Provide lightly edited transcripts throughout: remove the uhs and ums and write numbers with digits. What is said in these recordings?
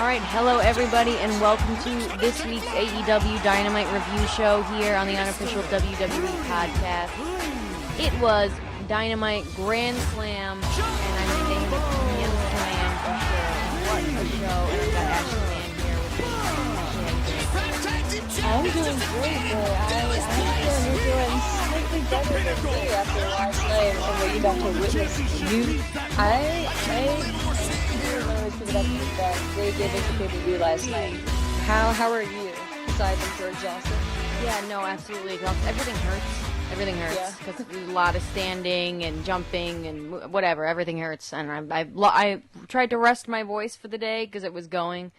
All right, hello everybody, and welcome to this week's AEW Dynamite review show here on the unofficial WWE podcast. It was Dynamite Grand Slam, and I mean they had a Grand Slam for sure. What a show! And I've got Ashley Mann here with me. I'm doing great, but I'm feeling you're doing slightly better than me after last night and what you got to witness. That they gave us the pay-per-view last night. How are you? Aside from you're exhausted? Yeah, no, absolutely exhausted. Everything hurts because there's a lot of standing and jumping and whatever. Everything hurts, and I tried to rest my voice for the day because it was going.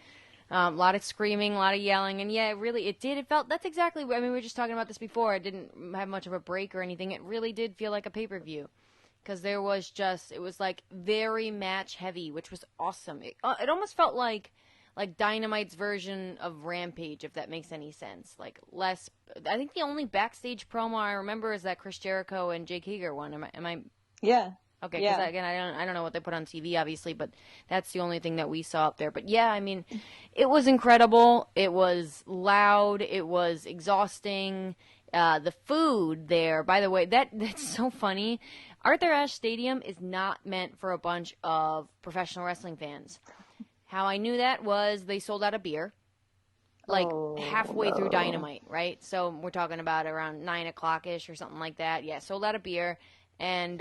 A lot of screaming, a lot of yelling, and yeah, it felt, that's exactly, I mean, we were just talking about this before. I didn't have much of a break or anything. It really did feel like a pay-per-view. Because it was like very match heavy, which was awesome. It almost felt like Dynamite's version of Rampage, if that makes any sense. Like less, I think the only backstage promo I remember is that Chris Jericho and Jake Hager one. Am I? Yeah. Okay. Because again, I don't know what they put on TV, obviously, but that's the only thing that we saw up there. But yeah, I mean, it was incredible. It was loud. It was exhausting. The food there, by the way, that's so funny. Arthur Ashe Stadium is not meant for a bunch of professional wrestling fans. How I knew that was they sold out of beer, halfway through Dynamite, right? So we're talking about around 9 o'clock-ish or something like that. Yeah, sold out of beer. And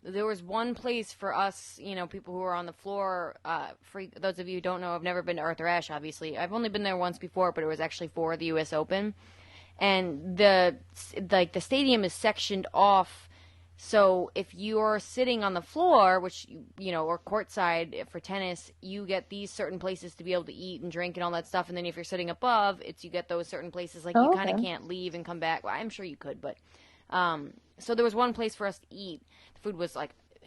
there was one place for us, people who were on the floor. For those of you who don't know, I've never been to Arthur Ashe, obviously. I've only been there once before, but it was actually for the U.S. Open. And the stadium is sectioned off. So if you're sitting on the floor, which, or courtside for tennis, you get these certain places to be able to eat and drink and all that stuff. And then if you're sitting above, you get those certain places, you kind of can't leave and come back. Well, I'm sure you could, but, so there was one place for us to eat. The food was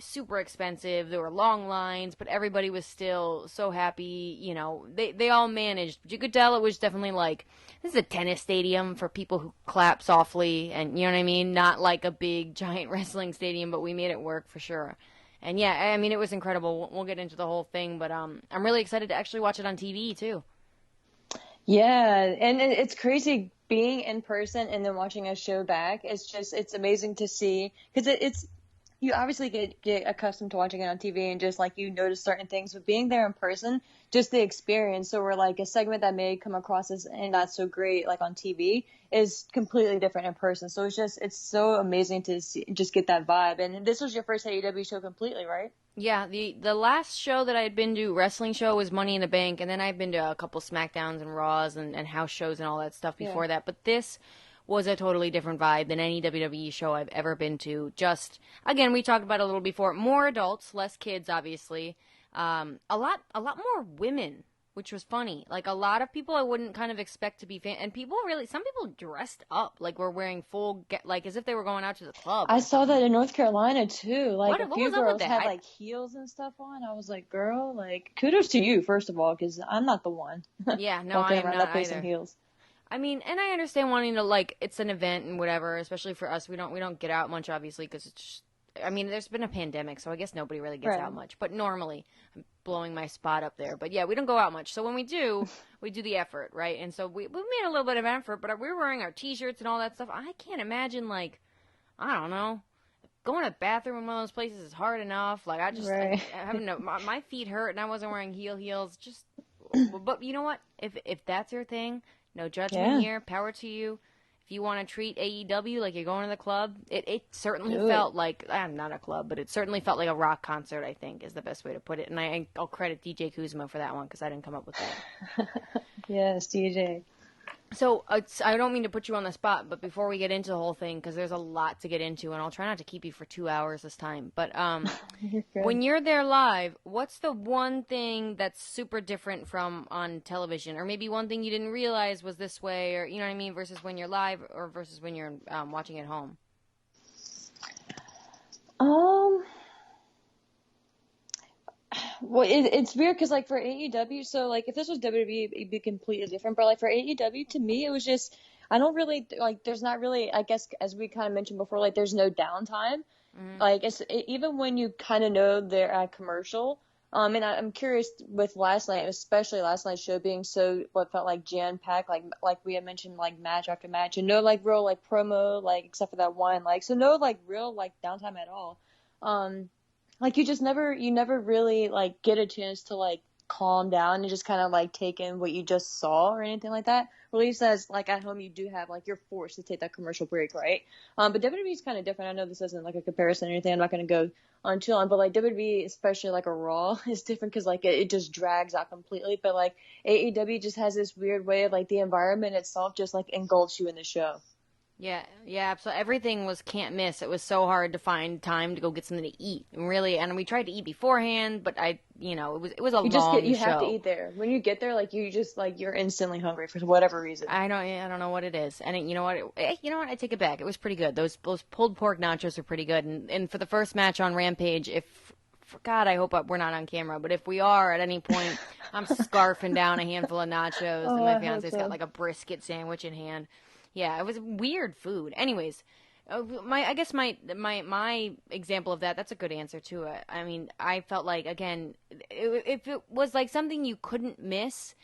super expensive. There were long lines, but everybody was still so happy. They all managed. But you could tell it was definitely this is a tennis stadium for people who clap softly, and you know what I mean? Not like a big giant wrestling stadium, but we made it work for sure. And yeah, I mean, it was incredible. We'll get into the whole thing, but I'm really excited to actually watch it on TV too. Yeah, and it's crazy being in person and then watching a show back. It's amazing to see because it's you obviously get accustomed to watching it on TV and just you notice certain things, but being there in person, just the experience. So we're a segment that may come across as and not so great on TV is completely different in person. So it's so amazing to just get that vibe. And this was your first AEW show completely, right? Yeah, the last show that I had been to, wrestling show, was Money in the Bank, and then I've been to a couple SmackDowns and Raws and house shows and all that stuff before that. But this was a totally different vibe than any WWE show I've ever been to. Just, again, we talked about it a little before, more adults, less kids, obviously. A lot more women, which was funny. A lot of people I wouldn't kind of expect to be and some people dressed up, were wearing full, as if they were going out to the club. I saw that in North Carolina, too. What a few girls had, heels and stuff on. I was like, girl, kudos to you, first of all, because I'm not the one. Yeah, no, I'm not that place either. In heels. I mean, and I understand wanting to, it's an event and whatever, especially for us. We don't get out much, obviously, because it's just, I mean, there's been a pandemic, so I guess nobody really gets out much. But normally, I'm blowing my spot up there. But yeah, we don't go out much. So when we do the effort, right? And so we made a little bit of effort, but we were wearing our T-shirts and all that stuff. I can't imagine, I don't know, going to the bathroom in one of those places is hard enough. I just, I haven't know, my feet hurt, and I wasn't wearing heels. Just, but you know what? If that's your thing, no judgment here. Power to you. If you want to treat AEW like you're going to the club, it certainly felt like, I'm not a club, but it certainly felt like a rock concert, I think, is the best way to put it. And I'll credit DJ Kuzma for that one because I didn't come up with that. Yes, DJ. So I don't mean to put you on the spot, but before we get into the whole thing, because there's a lot to get into, and I'll try not to keep you for 2 hours this time. But when you're there live, what's the one thing that's super different from on television, or maybe one thing you didn't realize was this way, or you know what I mean, versus when you're live or versus when you're watching at home? Well, it's weird because for AEW, so if this was WWE, it'd be completely different. But for AEW, to me, it was just I don't really there's not really, I guess, as we kind of mentioned before, there's no downtime. Mm-hmm. Even when you kind of know they're at commercial, And I'm curious with last night, especially last night's show being so what felt like jam-packed, like we had mentioned, like match after match, and no like real like promo, like except for that one, like so no like real like downtime at all. Um, like you never really like get a chance to like calm down and just kind of like take in what you just saw or anything like that. Or at least as like at home you do have like you're forced to take that commercial break, right? But WWE is kind of different. I know this isn't like a comparison or anything. I'm not going to go on too long, but like WWE, especially like a Raw, is different because like it just drags out completely. But like AEW just has this weird way of like the environment itself just like engulfs you in the show. Yeah, yeah, so everything was can't miss. It was so hard to find time to go get something to eat. Really, and we tried to eat beforehand, but it was a long You have to show. eat there. When you get there, like you just like you're instantly hungry for whatever reason. I don't know what it is. And you know what? I take it back. It was pretty good. Those pulled pork nachos are pretty good. And for the first match on Rampage, God, I hope we're not on camera, but if we are at any point, I'm scarfing down a handful of nachos, and Oh, my I hope fiance's so. got like a brisket sandwich in hand. Yeah, it was weird food. Anyways, I guess my example of that's a good answer to it. I mean, I felt like again, if it was like something you couldn't miss,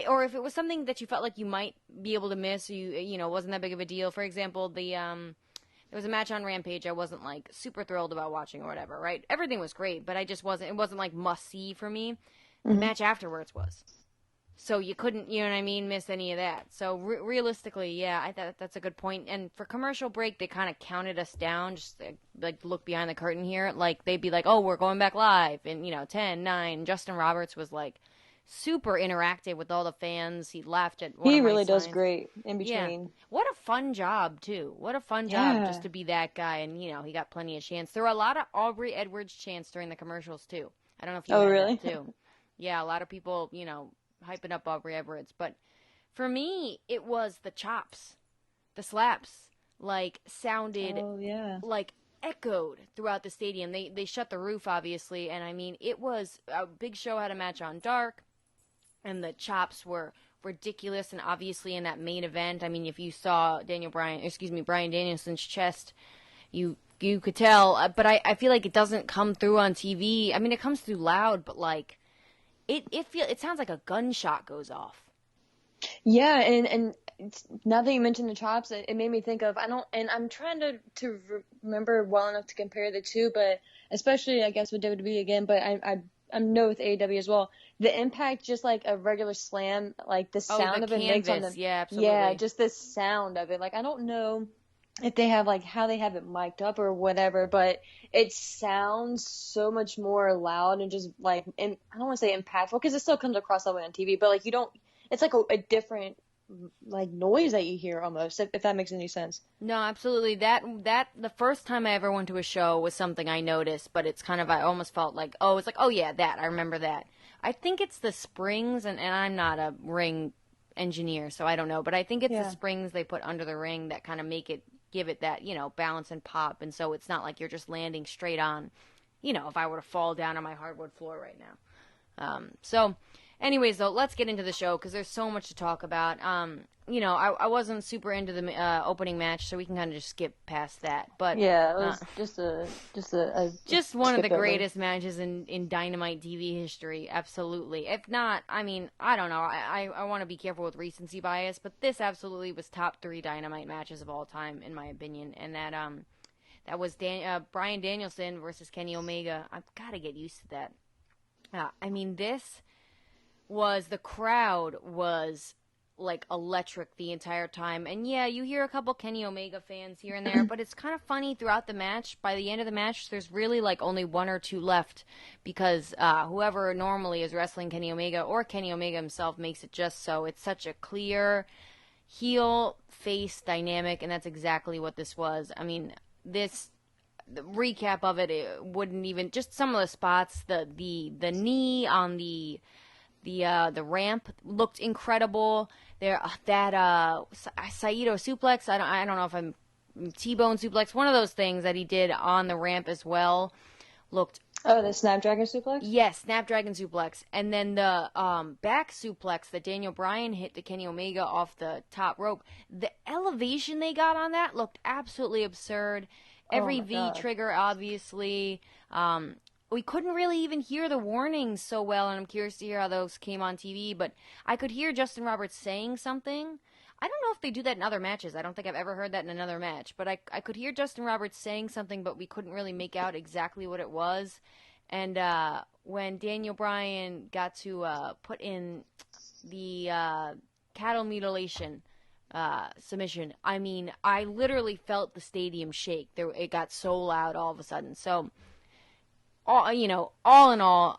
or if it was something that you felt like you might be able to miss, wasn't that big of a deal. For example, there was a match on Rampage I wasn't like super thrilled about watching or whatever. Right, everything was great, but I just wasn't. It wasn't like must see for me. The Hmm. match afterwards was. So you couldn't, you know what I mean, miss any of that. So realistically, yeah, I thought that's a good point. And for commercial break, they kind of counted us down, just like look behind the curtain here. Like they'd be like, "Oh, we're going back live," and 10, 9. Justin Roberts was like super interactive with all the fans. He laughed at one He of my really does signs. great in Yeah, between. what a fun job too. What a fun job just Yeah. to be that guy, and he got plenty of chants. There were a lot of Aubrey Edwards chants during the commercials too. I don't know if you Oh, had that really? too. Yeah, a lot of people, hyping up Aubrey Edwards. But for me, it was the chops, the slaps, like sounded Oh, yeah. like echoed throughout the stadium. They shut the roof, obviously, and I mean, it was a Big Show had a match on Dark, and the chops were ridiculous. And obviously, in that main event, I mean, if you saw Brian Danielson's chest, you could tell. But I feel like it doesn't come through on TV. I mean, it comes through loud, but like it sounds like a gunshot goes off. Yeah, and now that you mentioned the chops, it made me think of I don't, and I'm trying to remember well enough to compare the two, but especially I guess with WWE again, but I know with AEW as well, the impact just like a regular slam, like the Oh, the sound of it makes on canvas. the Yeah, yeah, absolutely. just the sound of it. Like I don't know if they have like how they have it mic'd up or whatever, but it sounds so much more loud and just like I don't want to say impactful because it still comes across that way on TV, but like you don't. It's like a different like noise that you hear almost, if that makes any sense. No, absolutely. That the first time I ever went to a show was something I noticed, but it's kind of I almost felt like, oh, it's like, oh yeah, that I remember that. I think it's the springs, and I'm not a ring engineer, so I don't know, but I think it's the Yeah. springs they put under the ring that kind of give it that balance and pop, and so it's not like you're just landing straight on. If I were to fall down on my hardwood floor right now. So, anyways, though, let's get into the show because there's so much to talk about. I wasn't super into the opening match, so we can kind of just skip past that. But Yeah, it uh, was just a just one of the skip over. greatest matches in Dynamite TV history, absolutely. If not, I mean, I don't know. I want to be careful with recency bias, but this absolutely was top 3 Dynamite matches of all time, in my opinion. And that was Bryan Danielson versus Kenny Omega. I've got to get used to that. I mean, the crowd was like electric the entire time. And yeah, you hear a couple Kenny Omega fans here and there, but it's kind of funny throughout the match. By the end of the match, there's really like only 1 or 2 left because whoever normally is wrestling Kenny Omega or Kenny Omega himself makes it just so. It's such a clear heel face dynamic, and that's exactly what this was. I mean, the recap of it wouldn't even just some of the spots, the knee on the ramp looked incredible. There that Saito suplex, I don't know if I'm T-bone suplex, one of those things that he did on the ramp as well looked. Oh, the Snapdragon suplex? Yes, Snapdragon suplex. And then the back suplex that Daniel Bryan hit to Kenny Omega off the top rope. The elevation they got on that looked absolutely absurd. Oh Every my V God. trigger, obviously. we couldn't really even hear the warnings so well, and I'm curious to hear how those came on TV, but I could hear Justin Roberts saying something. I don't know if they do that in other matches. I don't think I've ever heard that in another match, but I could hear Justin Roberts saying something, but we couldn't really make out exactly what it was. And when Daniel Bryan got to put in the cattle mutilation submission, I mean, I literally felt the stadium shake. It got so loud all of a sudden. So, all in all,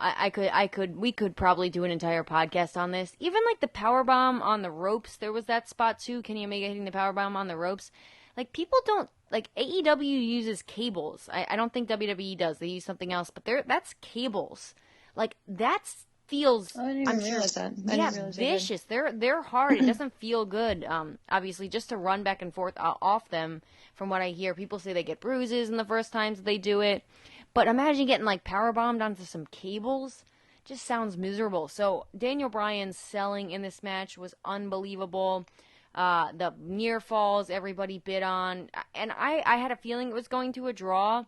we could probably do an entire podcast on this. Even like the powerbomb on the ropes, there was that spot too. Kenny Omega hitting the powerbomb on the ropes. Like, people don't, like, AEW uses cables. I don't think WWE does. They use something else, but that's cables. Like, that feels, I didn't even realize that. Yeah, vicious. They're hard. It doesn't feel good. Obviously, just to run back and forth off them, from what I hear, people say they get bruises in the first times they do it. But imagine getting, like, powerbombed onto some cables. Just sounds miserable. So, Daniel Bryan's selling in this match was unbelievable. The near falls everybody bid on. And I had a feeling it was going to a draw,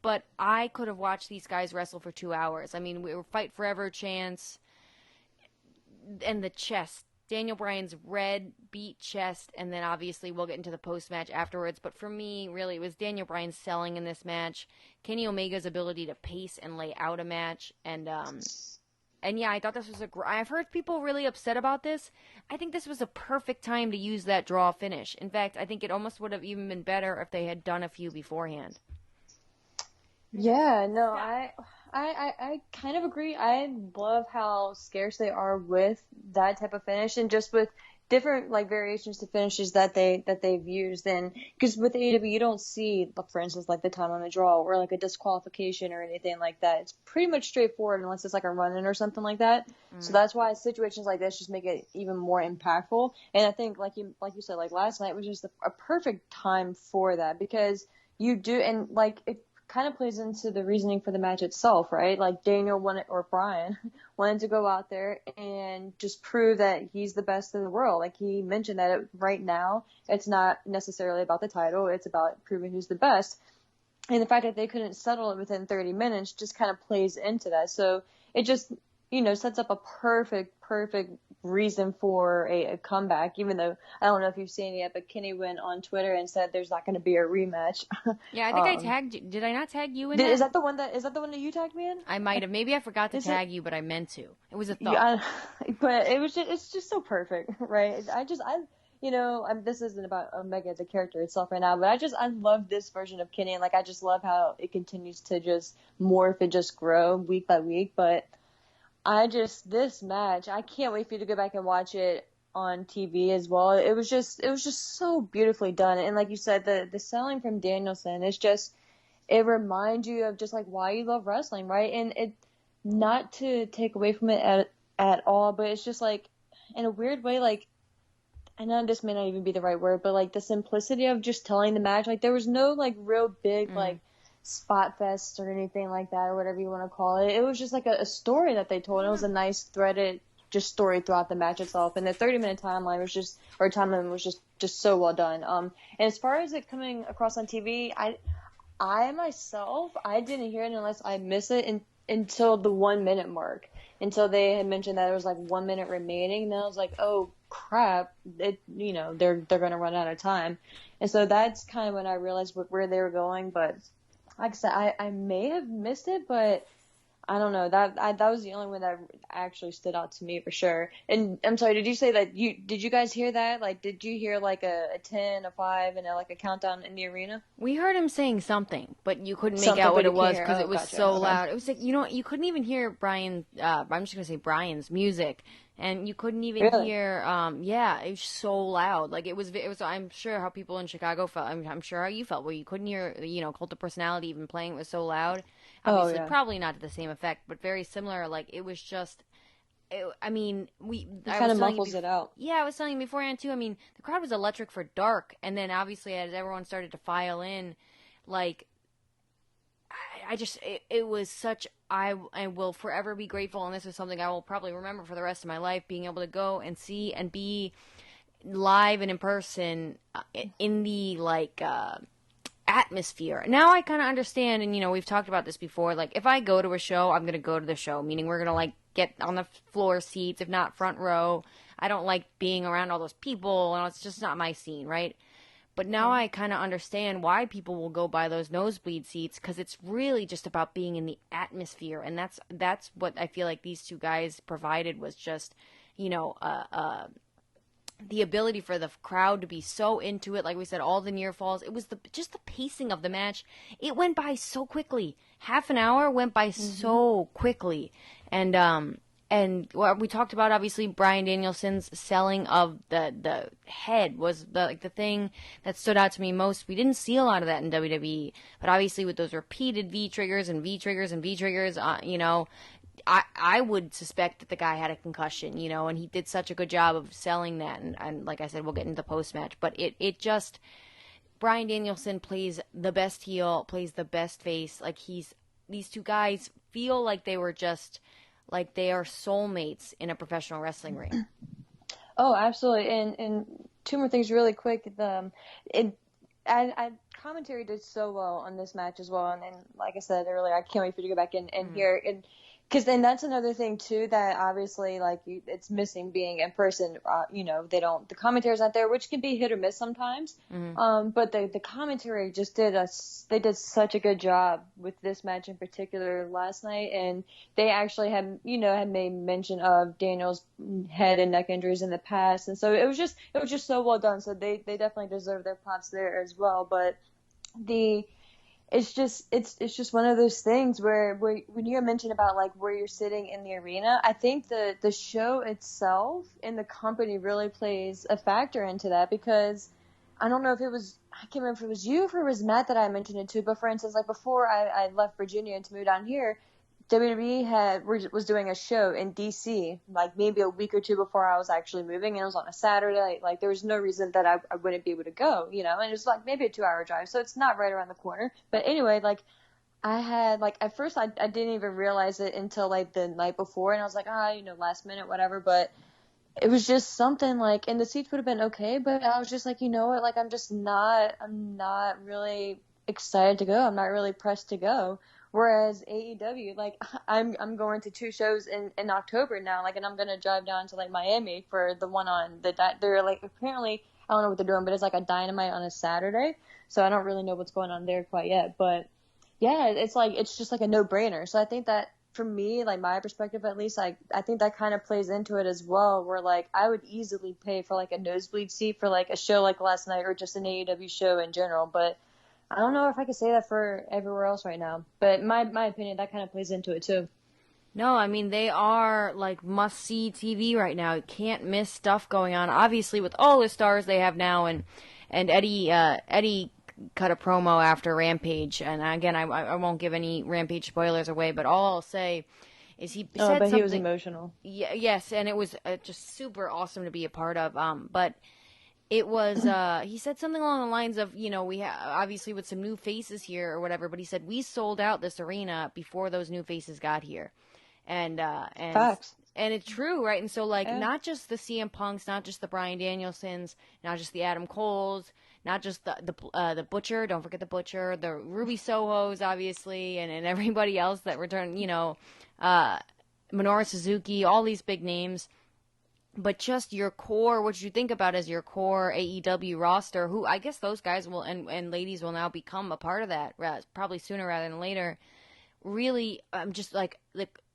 but I could have watched these guys wrestle for 2 hours. I mean, we were fight forever chants. And the chest. Daniel Bryan's red, beat chest, and then obviously we'll get into the post-match afterwards. But for me, really, it was Daniel Bryan selling in this match. Kenny Omega's ability to pace and lay out a match. And yeah, I thought this was I've heard people really upset about this. I think this was a perfect time to use that draw finish. In fact, I think it almost would have even been better if they had done a few beforehand. Yeah, no, I kind of agree. I love how scarce they are with that type of finish, and just with different like variations to finishes that they've used. And because with AEW you don't see, for instance, like the time on the draw or like a disqualification or anything like that. It's pretty much straightforward unless it's like a run-in or something like that. So that's why situations like this just make it even more impactful. And I think like you said, like last night was just a perfect time for that, because you do, and like it kind of plays into the reasoning for the match itself, right? Like Bryan wanted to go out there and just prove that he's the best in the world. Like he mentioned that right now, it's not necessarily about the title. It's about proving who's the best. And the fact that they couldn't settle it within 30 minutes just kind of plays into that. So it just, sets up a perfect reason for a comeback, even though I don't know if you've seen it yet, but Kenny went on Twitter and said there's not going to be a rematch. Yeah, I think I tagged you. Did I not tag you in that? Is that the one that you tagged me in? I might have. Maybe I forgot to tag you, but I meant to. It was a thought. Yeah, but it's just so perfect, right? This isn't about Omega the character itself right now, but I love this version of Kenny, and like I just love how it continues to just morph and just grow week by week. But this match, I can't wait for you to go back and watch it on TV as well. It was just so beautifully done. And like you said, the selling from Danielson is just, it reminds you of just like why you love wrestling, right? And it, not to take away from it at all, but it's just like, in a weird way, like, I know this may not even be the right word, but like the simplicity of just telling the match, like there was no like real big like spot fest or anything like that, or whatever you want to call it. It was just like a story that they told. It was a nice threaded just story throughout the match itself, and the 30-minute timeline was just so well done. And as far as it coming across on TV, I myself didn't hear it unless I miss it until the 1 minute mark, until they had mentioned that there was like 1 minute remaining. And then I was like, oh crap, they're gonna run out of time. And so that's kind of when I realized where they were going. But like I said, I may have missed it, but I don't know. That was the only one that actually stood out to me for sure. And I'm sorry, did you say that did you guys hear that? Like, did you hear like a 10, a 5, and like a countdown in the arena? We heard him saying something, but you couldn't make out what it was because it was so loud. It was like, you couldn't even hear Brian, I'm just going to say Brian's music. And you couldn't even hear, it was so loud. Like it was, I'm sure how people in Chicago felt. I'm sure how you felt, where you couldn't hear, Cult of Personality even playing. It was so loud. Obviously, probably not to the same effect, but very similar. Like it was just, it kind of muffles it out. Yeah, I was telling you beforehand too. I mean, the crowd was electric for dark. And then obviously as everyone started to file in, like, it was such, I will forever be grateful, and this is something I will probably remember for the rest of my life, being able to go and see and be live and in person in the, like, atmosphere. Now I kind of understand, and, we've talked about this before, like, if I go to a show, I'm going to go to the show, meaning we're going to, like, get on the floor seats, if not front row. I don't like being around all those people, and it's just not my scene, right? But now I kind of understand why people will go buy those nosebleed seats, because it's really just about being in the atmosphere, and that's what I feel like these two guys provided, was just, the ability for the crowd to be so into it. Like we said, all the near falls. It was just the pacing of the match. It went by so quickly. Half an hour went by so quickly. And what we talked about, obviously, Bryan Danielson's selling of the head was the thing that stood out to me most. We didn't see a lot of that in WWE, but obviously with those repeated V triggers and V triggers and V triggers, I would suspect that the guy had a concussion, and he did such a good job of selling that. And like I said, we'll get into the post-match. But it just, Bryan Danielson plays the best heel, plays the best face. Like, these two guys feel like they were just, like they are soulmates in a professional wrestling ring. Oh, absolutely. And two more things really quick. Commentary did so well on this match as well. And like I said earlier, I can't wait for you to go back and hear it. Because then that's another thing too that obviously it's missing being in person. The commentary's not there, which can be hit or miss sometimes. But the commentary just they did such a good job with this match in particular last night, and they actually had made mention of Daniel's head and neck injuries in the past, and so it was just so well done. So they definitely deserve their props there as well. But it's just one of those things where when you mentioned about like where you're sitting in the arena, I think the show itself and the company really plays a factor into that, because I don't know if I can't remember if it was you or if it was Matt that I mentioned it to, but for instance, like before I left Virginia to move down here, WWE was doing a show in DC, like maybe a week or two before I was actually moving, and it was on a Saturday. Like there was no reason that I wouldn't be able to go, and it was like maybe a 2-hour drive, so it's not right around the corner. But anyway, like I had like at first I didn't even realize it until like the night before, and I was like, last minute, whatever. But it was just something like, and the seats would have been okay, but I was just like, you know what, like I'm not really excited to go. I'm not really pressed to go. Whereas AEW, like I'm going to 2 shows in October now, like, and I'm gonna drive down to like Miami for the one on they're like, apparently I don't know what they're doing, but it's like a Dynamite on a Saturday, so I don't really know what's going on there quite yet. But yeah, it's just like a no-brainer. So I think that for me, like my perspective at least, I think that kind of plays into it as well, where like I would easily pay for like a nosebleed seat for like a show like last night or just an AEW show in general, but I don't know if I could say that for everywhere else right now, but my opinion, that kind of plays into it too. No, I mean, they are like must-see TV right now. You can't miss stuff going on. Obviously, with all the stars they have now, and Eddie cut a promo after Rampage, and again, I won't give any Rampage spoilers away, but all I'll say is he said something. He was emotional. Yeah, yes, and it was just super awesome to be a part of. But it was, he said something along the lines of, we obviously with some new faces here or whatever, but he said, we sold out this arena before those new faces got here. And Facts. And it's true, right? And so, like, not just the CM Punks, not just the Bryan Danielsons, not just the Adam Coles, not just the Butcher, don't forget the Butcher, the Ruby Sohos, obviously, and everybody else that returned, Minoru Suzuki, all these big names. But just your core, what you think about as your core AEW roster, who I guess those guys will and ladies will now become a part of that, probably sooner rather than later. Really, I'm just like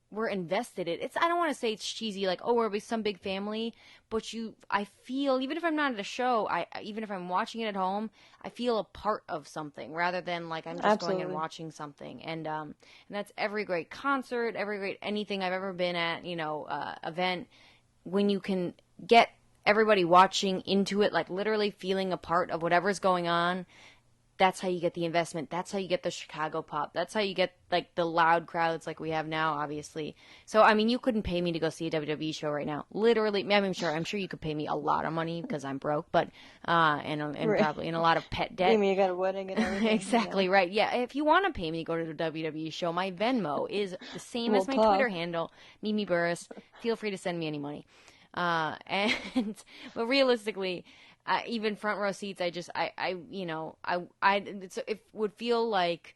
we're invested in it. I don't want to say it's cheesy, like, oh, we're some big family, but I feel, even if I'm not at a show, even if I'm watching it at home, I feel a part of something rather than like I'm just going and watching something. And that's every great concert, every great anything I've ever been at, event. When you can get everybody watching into it, like literally feeling a part of whatever's going on, that's how you get the investment. That's how you get the Chicago pop. That's how you get like the loud crowds like we have now, obviously. So, I mean, you couldn't pay me to go see a WWE show right now. Literally, I'm sure you could pay me a lot of money because I'm broke, but, and probably in a lot of pet debt. You mean you got a wedding and everything. Exactly, right. Yeah, if you want to pay me to go to a WWE show, my Venmo is the same as my Twitter handle, Mimi Burris. Feel free to send me any money. But realistically, even front row seats, it would feel like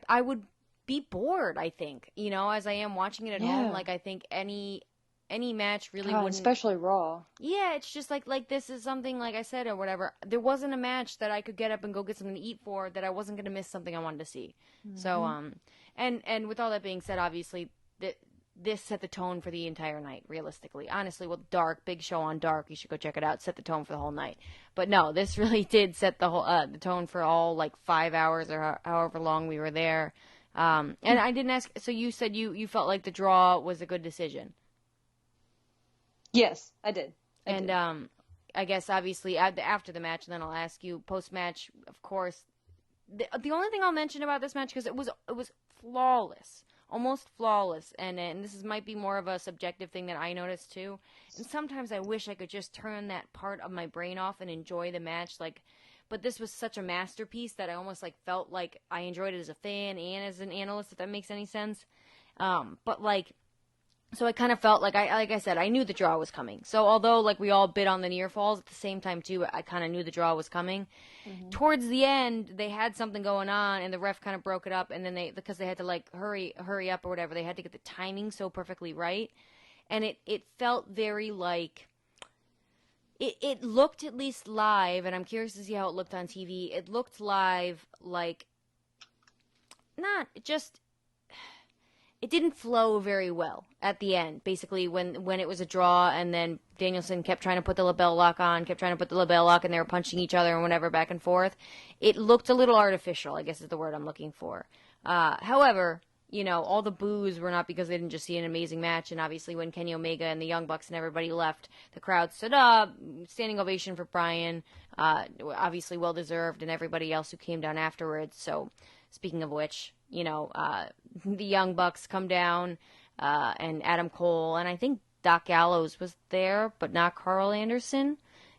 I would be bored, I think, as I am watching it at home. Yeah. Like, I think any match really God, wouldn't. especially Raw. Yeah, it's just like this is something, like I said, or whatever. There wasn't a match that I could get up and go get something to eat for that I wasn't going to miss something I wanted to see. So, and with all that being said, obviously, this set the tone for the entire night, realistically. Honestly, with Dark, big show on Dark, you should go check it out, set the tone for the whole night. But no, this really did set the whole the tone for all, 5 hours or however long we were there. And I didn't ask, so you said you felt like the draw was a good decision. Yes, I did. I guess obviously after the match, and then I'll ask you post-match, of course. The only thing I'll mention about this match, because it was flawless, almost flawless, and this might be more of a subjective thing that I noticed too. And sometimes I wish I could just turn that part of my brain off and enjoy the match, but this was such a masterpiece that I almost felt like I enjoyed it as a fan and as an analyst, if that makes any sense. So I kind of felt like I said, I knew the draw was coming. So although we all bid on the near falls, at the same time too, I kind of knew the draw was coming. Mm-hmm. Towards the end, they had something going on, and the ref kind of broke it up. And then because they had to hurry up or whatever, they had to get the timing so perfectly right, and it felt very It looked, at least live, and I'm curious to see how it looked on TV. It looked live it didn't flow very well at the end, basically, when it was a draw, and then Danielson kept trying to put the label lock on, and they were punching each other and whatever back and forth. It looked a little artificial, I guess is the word I'm looking for. However, all the boos were not because they didn't just see an amazing match, and obviously when Kenny Omega and the Young Bucks and everybody left, the crowd stood up, standing ovation for Bryan, obviously well-deserved, and everybody else who came down afterwards. So, speaking of which, the Young Bucks come down, and Adam Cole, and I think Doc Gallows was there, but not Carl Anderson.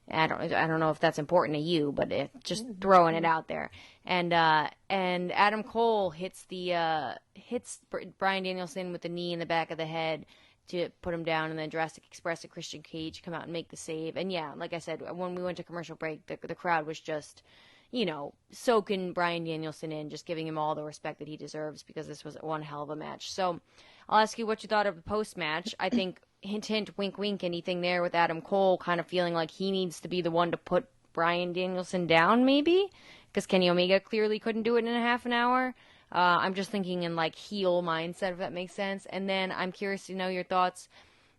I don't know if that's important to you, but just throwing it out there. And Adam Cole hits Bryan Danielson with the knee in the back of the head to put him down, and then Jurassic Express and Christian Cage come out and make the save. And yeah, like I said, when we went to commercial break, the crowd was just, soaking Bryan Danielson in, just giving him all the respect that he deserves, because this was one hell of a match. So I'll ask you what you thought of the post-match. I think, hint, hint, wink, wink, anything there with Adam Cole kind of feeling like he needs to be the one to put Bryan Danielson down, maybe? Because Kenny Omega clearly couldn't do it in a half an hour. I'm just thinking in heel mindset, if that makes sense. And then I'm curious to know your thoughts.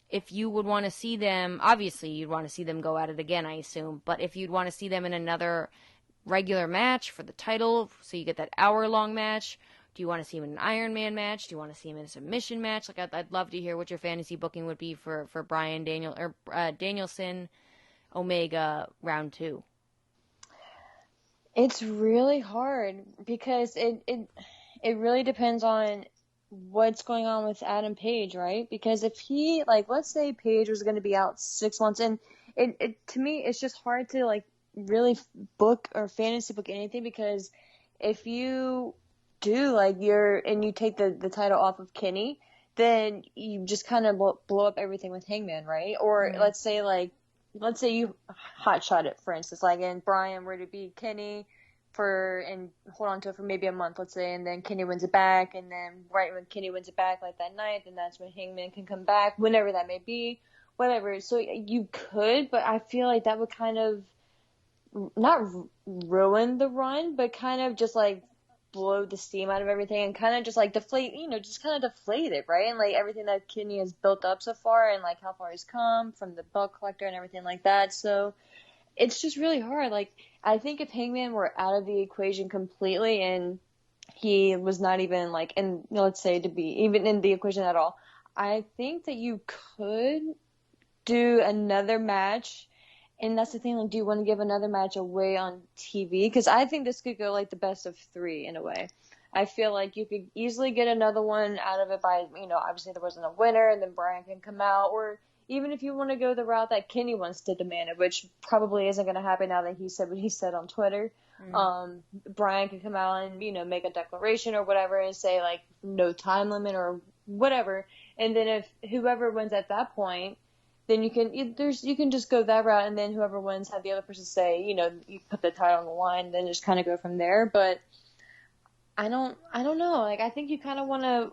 If you would want to see them, obviously you'd want to see them go at it again, I assume. But if you'd want to see them in another regular match for the title, so you get that hour-long match, do you want to see him in an Iron Man match? Do you want to see him in a submission match? I'd love to hear what your fantasy booking would be for Bryan Danielson, Omega round 2. It's really hard because it really depends on what's going on with Adam Page, right? Because if he, let's say Page was going to be out 6 months, and it to me, it's just hard to, really book or fantasy book anything, because if you do, you take the title off of Kenny, then you just kind of blow up everything with Hangman, right? Or let's say you hotshot it, for instance, and Bryan were to beat Kenny and hold on to it for maybe a month, let's say, and then Kenny wins it back, and then right when Kenny wins it back, that night, then that's when Hangman can come back, whenever that may be, whatever. So you could, but I feel like that would kind of not ruin the run, but kind of just blow the steam out of everything, and kind of just deflate, just kind of deflate it, right? And everything that Kenny has built up so far, and how far he's come from the belt collector and everything like that. So it's just really hard. I think if Hangman were out of the equation completely, and he was not even let's say to be even in the equation at all, I think that you could do another match. And that's the thing, do you want to give another match away on TV? Because I think this could go the best of 3 in a way. I feel like you could easily get another one out of it by, obviously there wasn't a winner, and then Bryan can come out. Or even if you want to go the route that Kenny wants to demand it, which probably isn't going to happen now that he said what he said on Twitter. Bryan can come out and, make a declaration or whatever and say, no time limit or whatever. And then if whoever wins at that point, then you can just go that route, and then whoever wins have the other person say, you put the title on the line, then just kind of go from there. But I don't know. Like, I think you kind of want to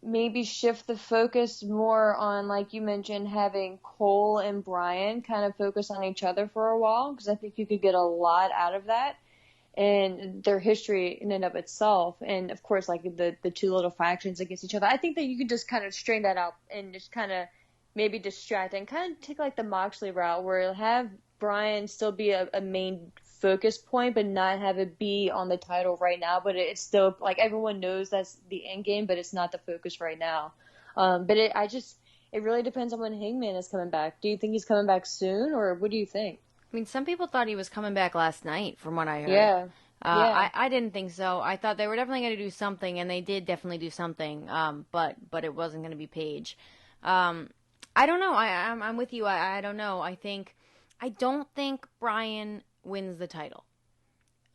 maybe shift the focus more on, like you mentioned, having Cole and Brian kind of focus on each other for a while, because I think you could get a lot out of that and their history in and of itself. And of course, like the two little factions against each other. I think that you could just kind of strain that out and just kind of maybe distract and kind of take like the Moxley route, where you'll have Brian still be a main focus point, but not have it be on the title right now. But it's still like everyone knows that's the end game, but it's not the focus right now. But it really depends on when Hangman is coming back. Do you think he's coming back soon, or what do you think? I mean, some people thought he was coming back last night, from what I heard. Yeah. Yeah. I didn't think so. I thought they were definitely going to do something, and they did definitely do something. But it wasn't going to be Paige. I don't know. I'm with you. I don't know. I don't think Brian wins the title.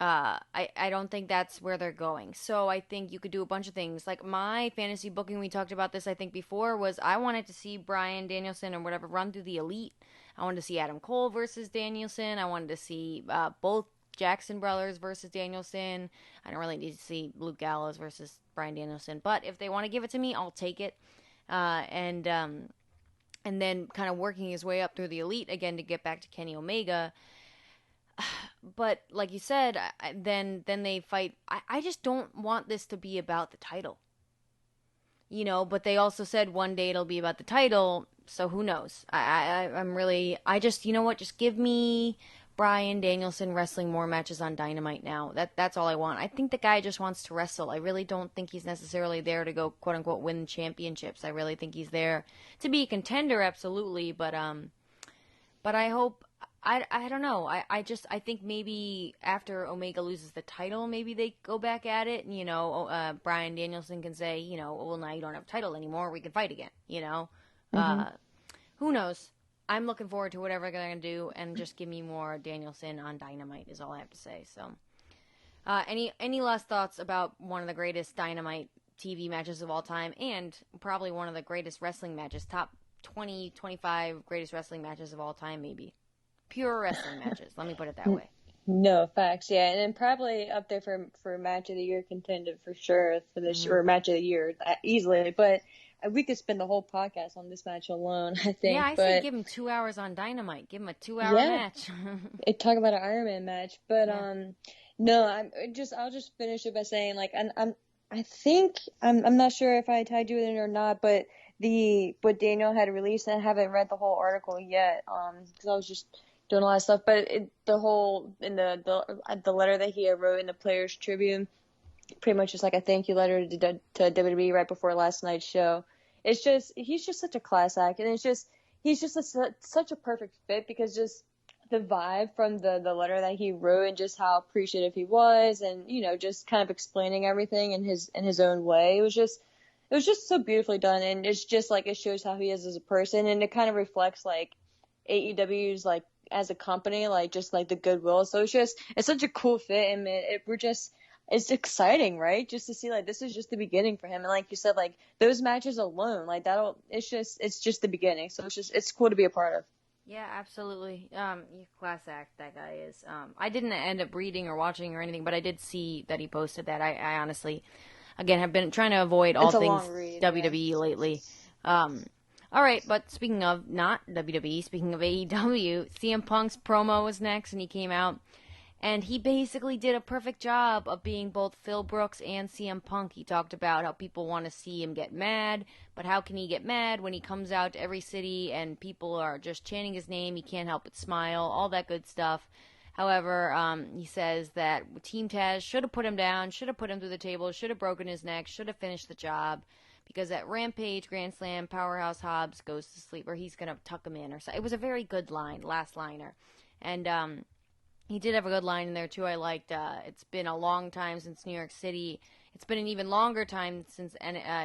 I don't think that's where they're going. So I think you could do a bunch of things. Like my fantasy booking, we talked about this, I think, before, was I wanted to see Brian Danielson or whatever run through the Elite. I wanted to see Adam Cole versus Danielson. I wanted to see both Jackson brothers versus Danielson. I don't really need to see Luke Gallows versus Brian Danielson. But if they want to give it to me, I'll take it. And then kind of working his way up through the Elite again to get back to Kenny Omega. But like you said, then they fight. I just don't want this to be about the title. But they also said one day it'll be about the title, so who knows? Just, you know what? Just give me Bryan Danielson wrestling more matches on Dynamite now. That's all I want. I think the guy just wants to wrestle. I really don't think he's necessarily there to go, quote unquote, win championships. I really think he's there to be a contender, absolutely. But I hope. I don't know. I think maybe after Omega loses the title, maybe they go back at it. And, Bryan Danielson can say, well, now you don't have a title anymore. We can fight again. Who knows? I'm looking forward to whatever they're going to do, and just give me more Danielson on Dynamite is all I have to say. So, any last thoughts about one of the greatest Dynamite TV matches of all time, and probably one of the greatest wrestling matches, top 20, 25 greatest wrestling matches of all time, maybe? Pure wrestling matches. Let me put it that way. No, facts, yeah, and then probably up there for match of the year contender for sure for this or match of the year easily. But we could spend the whole podcast on this match alone, I think. Yeah, I say give him 2 hours on Dynamite. Give him a 2-hour match. Talk about an Iron Man match, but no, I'll just finish it by saying, like, I think I'm not sure if I tagged you in it or not, but what Daniel had released, and I haven't read the whole article yet, because I was just doing a lot of stuff. But the letter that he wrote in the Players Tribune, pretty much just like a thank you letter to WWE right before last night's show. It's just, he's just such a class act, and he's just such a perfect fit, because just the vibe from the letter that he wrote, and just how appreciative he was, and just kind of explaining everything in his own way. It was just so beautifully done, and it's just like, it shows how he is as a person, and it kind of reflects like AEW's like as a company, like just like the goodwill. So it's such a cool fit, and it's exciting, right? Just to see, like, this is just the beginning for him, and like you said, like those matches alone, like it's just the beginning. So it's cool to be a part of. Yeah, absolutely. Class act, that guy is. I didn't end up reading or watching or anything, but I did see that he posted that. I honestly, again, have been trying to avoid all things WWE lately. All right, but speaking of not WWE, speaking of AEW, CM Punk's promo was next, and he came out, and he basically did a perfect job of being both Phil Brooks and CM Punk. He talked about how people want to see him get mad, but how can he get mad when he comes out to every city and people are just chanting his name? He can't help but smile, all that good stuff. However, he says that Team Taz should have put him down, should have put him through the table, should have broken his neck, should have finished the job. Because at Rampage Grand Slam, Powerhouse Hobbs goes to sleep, or he's going to tuck him in. It was a very good line, last liner. And he did have a good line in there, too. I liked, it's been a long time since New York City. It's been an even longer time since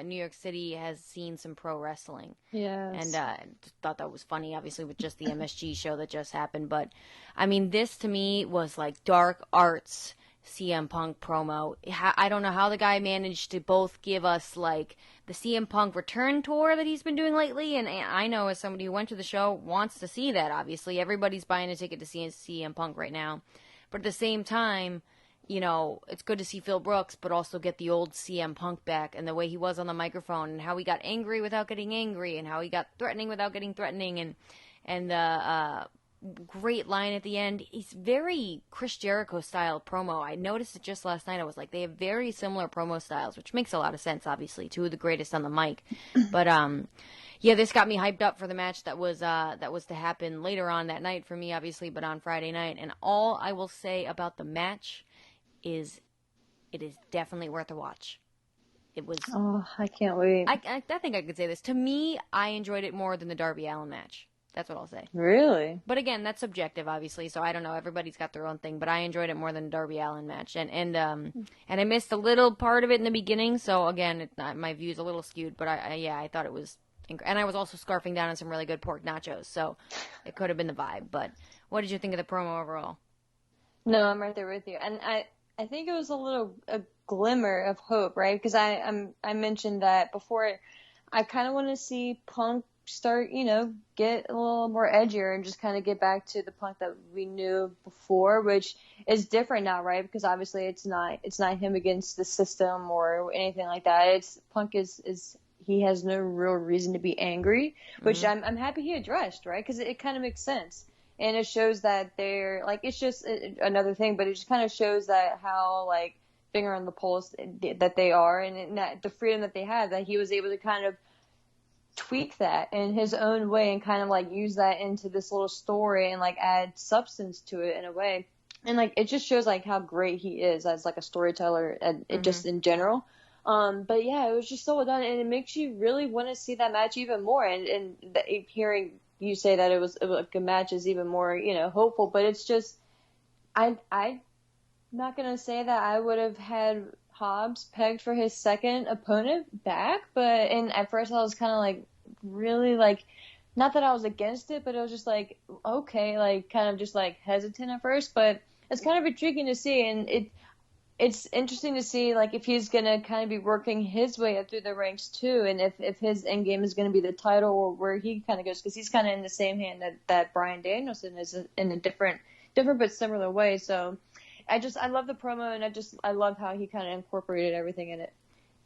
New York City has seen some pro wrestling. Yes. And thought that was funny, obviously, with just the MSG show that just happened. But, I mean, this to me was like dark arts CM Punk promo. I don't know how the guy managed to both give us, like, the CM Punk return tour that he's been doing lately, and I know as somebody who went to the show wants to see that, obviously. Everybody's buying a ticket to see CM Punk right now. But at the same time, you know, it's good to see Phil Brooks, but also get the old CM Punk back, and the way he was on the microphone, and how he got angry without getting angry, and how he got threatening without getting threatening, and the great line at the end. He's very Chris Jericho style promo. I noticed it just last night. I was like, they have very similar promo styles, which makes a lot of sense, obviously. Two of the greatest on the mic. But yeah, this got me hyped up for the match that was to happen later on that night for me, obviously, but on Friday night. And all I will say about the match is it is definitely worth a watch. It was. Oh, I can't wait. I think I could say this. To me, I enjoyed it more than the Darby Allin match. That's what I'll say. Really? But again, that's subjective, obviously. So I don't know. Everybody's got their own thing. But I enjoyed it more than the Darby Allin match, and I missed a little part of it in the beginning. So again, my view's a little skewed. But I thought it was, and I was also scarfing down on some really good pork nachos. So it could have been the vibe. But what did you think of the promo overall? No, I'm right there with you, and I think it was a glimmer of hope, right? Because I mentioned that before. I kind of want to see Punk start, you know, get a little more edgier and just kind of get back to the Punk that we knew before, which is different now, right? Because obviously it's not him against the system or anything like that. It's Punk is he has no real reason to be angry, which I'm happy he addressed, right? Because it kind of makes sense. And it shows that they're, like, it's just another thing, but it just kind of shows that how, like, finger on the pulse that they are, and that the freedom that they have, that he was able to kind of tweak that in his own way and kind of, like, use that into this little story and, like, add substance to it in a way. And, like, it just shows, like, how great he is as, like, a storyteller and just in general. But yeah, it was just so well done, and it makes you really want to see that match even more. And hearing you say that it was a good match is even more, you know, hopeful. But it's just, I'm not gonna say that I would have had Hobbs pegged for his second opponent back, and at first I was kind of like, really, like, not that I was against it, but it was just like, okay, like, kind of just like hesitant at first. But it's kind of intriguing to see, and it's interesting to see, like, if he's going to kind of be working his way up through the ranks too, and if his end game is going to be the title or where he kind of goes, because he's kind of in the same hand that Bryan Danielson is, in a different but similar way. So I love the promo, and I love how he kind of incorporated everything in it.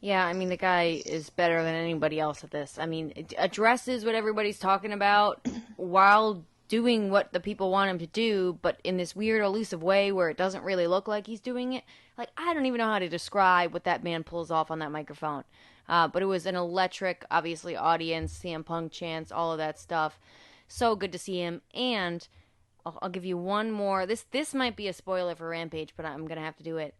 Yeah, I mean, the guy is better than anybody else at this. I mean, it addresses what everybody's talking about while doing what the people want him to do, but in this weird, elusive way where it doesn't really look like he's doing it. Like, I don't even know how to describe what that man pulls off on that microphone. But it was an electric, obviously, audience, CM Punk chants, all of that stuff. So good to see him. And I'll give you one more. This might be a spoiler for Rampage, but I'm going to have to do it.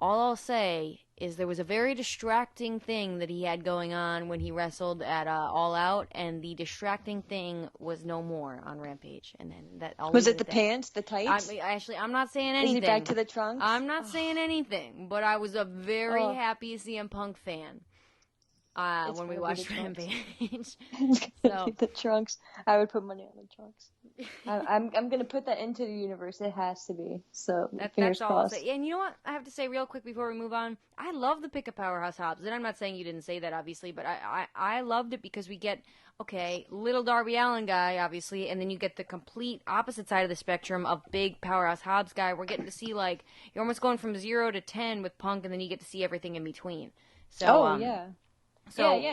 All I'll say is there was a very distracting thing that he had going on when he wrestled at All Out, and the distracting thing was no more on Rampage. And then that was it the pants, the tights? I'm not saying anything. Is he back to the trunks? I'm not saying anything, but I was a very happy CM Punk fan when we watched Rampage. So the trunks, I would put money on the trunks. I'm gonna put that into the universe. It has to be. So that's all I'll say. And you know what I have to say real quick before we move on? I love the pick of Powerhouse Hobbs, and I'm not saying you didn't say that, obviously, but I loved it because we get, okay, little Darby Allin guy, obviously, and then you get the complete opposite side of the spectrum of big Powerhouse Hobbs guy. We're getting to see, like, you're almost going from 0 to 10 with Punk, and then you get to see everything in between. So, yeah. So, thank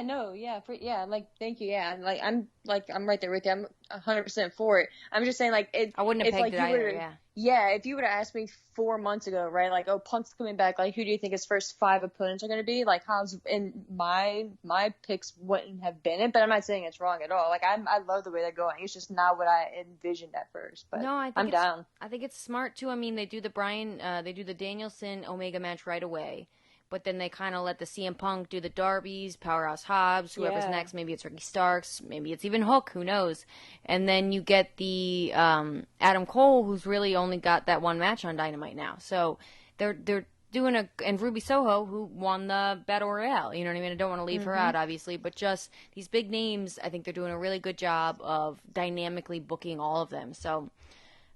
you. Yeah, I'm right there with you. I'm 100% for it. I'm just saying, like, I wouldn't have pegged it either. Yeah. Yeah, if you would have asked me 4 months ago, right, like, oh, Punk's coming back, like, who do you think his first 5 opponents are going to be? Like, Hobbs, and my picks wouldn't have been it, but I'm not saying it's wrong at all. Like, I love the way they're going. It's just not what I envisioned at first. But no, I'm down. I think it's smart too. I mean, they do the Danielson Omega match right away. But then they kind of let the CM Punk do the Darbys, Powerhouse Hobbs, whoever's next. Maybe it's Ricky Starks. Maybe it's even Hook. Who knows? And then you get the Adam Cole, who's really only got that one match on Dynamite now. So they're doing and Ruby Soho, who won the Battle Royale. You know what I mean? I don't want to leave her out, obviously. But just these big names, I think they're doing a really good job of dynamically booking all of them. So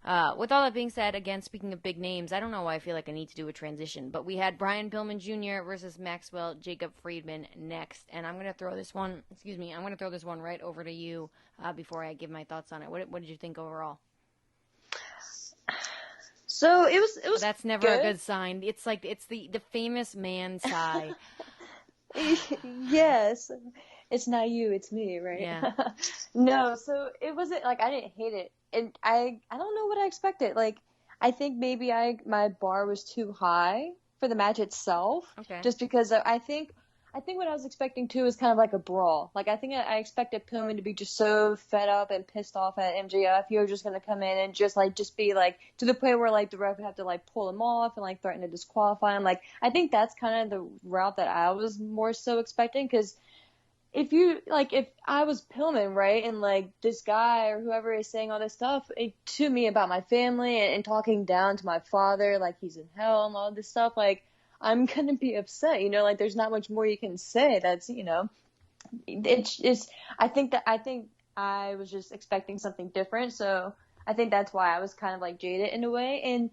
With all that being said, again, speaking of big names, I don't know why I feel like I need to do a transition, but we had Brian Pillman Jr. versus Maxwell Jacob Friedman next, and I'm gonna throw this one. Excuse me, I'm gonna throw this one right over to you before I give my thoughts on it. What did you think overall? So it was. That's never good. a good sign. It's like it's the famous man sigh. Yes, it's not you, it's me, right? Yeah. No, so it wasn't like I didn't hate it, and I don't know what I expected. Like I think maybe my bar was too high for the match itself, Okay. just because I think what I was expecting too is kind of like a brawl. Like I think I expected Pillman to be just so fed up and pissed off at MJF. He was just gonna come in and just be like to the point where like the ref would have to like pull him off and like threaten to disqualify him. Like I think that's kind of the route that I was more so expecting, because if I was Pillman, right, and like this guy or whoever is saying all this stuff to me about my family and talking down to my father, like he's in hell and all this stuff, like I'm gonna be upset, like there's not much more you can say. That's, it's I think I was just expecting something different, so I think that's why I was kind of like jaded in a way, and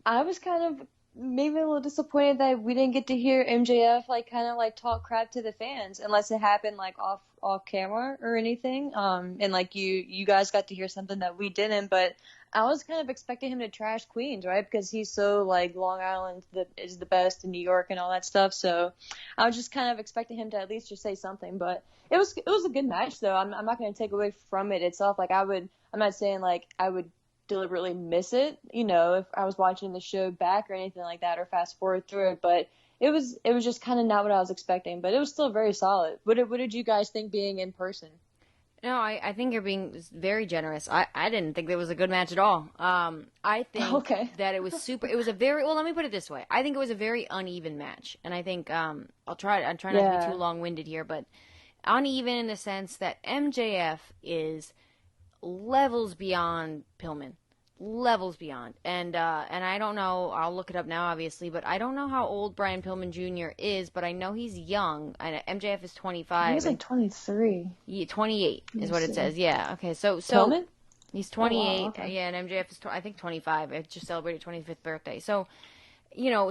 I was kind of maybe a little disappointed that we didn't get to hear MJF like kind of like talk crap to the fans, unless it happened like off camera or anything. And like you guys got to hear something that we didn't, but I was kind of expecting him to trash Queens, right? Because he's so like Long Island is the best in New York and all that stuff. So I was just kind of expecting him to at least just say something. But it was a good match though. I'm not going to take away from it itself. Like I'm not saying like I would deliberately miss it, if I was watching the show back or anything like that, or fast forward through it. But it was just kind of not what I was expecting, but it was still very solid. What did you guys think being in person? No, I think you're being very generous. I didn't think it was a good match at all. I think Okay. that it was super. It was a very well. Let me put it this way. I think it was a very uneven match, and I think I'm trying not to be too long-winded here, but uneven in the sense that MJF is levels beyond Pillman. Levels beyond. And I don't know, I'll look it up now obviously, but I don't know how old Brian Pillman Jr. is, but I know he's young. MJF is 25. He's like 23. Yeah, 28 is what it see. says. Yeah. Okay. So Pillman? he's 28. Oh, wow, okay. Yeah, and MJF is I think 25. It just celebrated 25th birthday. So,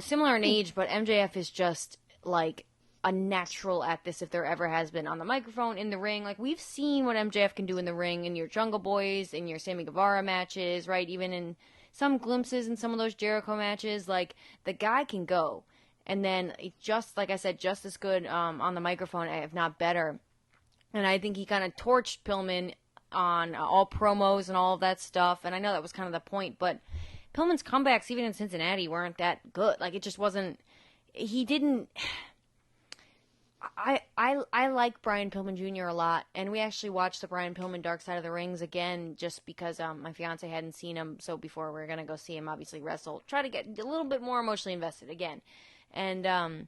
similar in age, but MJF is just like a natural at this if there ever has been, on the microphone, in the ring. Like, we've seen what MJF can do in the ring in your Jungle Boys, in your Sammy Guevara matches, right? Even in some glimpses in some of those Jericho matches. Like, the guy can go. And then, just like I said, just as good on the microphone, if not better. And I think he kind of torched Pillman on all promos and all of that stuff. And I know that was kind of the point, but Pillman's comebacks, even in Cincinnati, weren't that good. Like, it just wasn't... He didn't... I like Brian Pillman Jr. a lot, and we actually watched the Brian Pillman Dark Side of the Rings again just because my fiance hadn't seen him, so before we were going to go see him obviously wrestle, try to get a little bit more emotionally invested again. And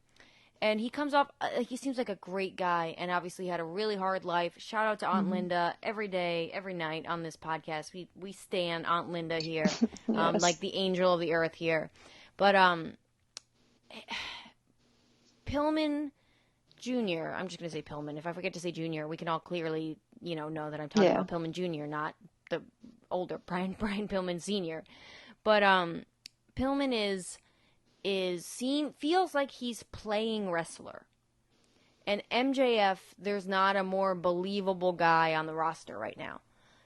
he comes off, he seems like a great guy, and obviously had a really hard life. Shout out to Aunt Linda every day, every night on this podcast. We stan Aunt Linda here, Yes. like the angel of the earth here. But Pillman Jr., I'm just going to say Pillman. If I forget to say Jr., we can all clearly, know that I'm talking about Pillman Jr., not the older Brian Pillman Sr. But Pillman feels like he's playing wrestler. And MJF, there's not a more believable guy on the roster right now.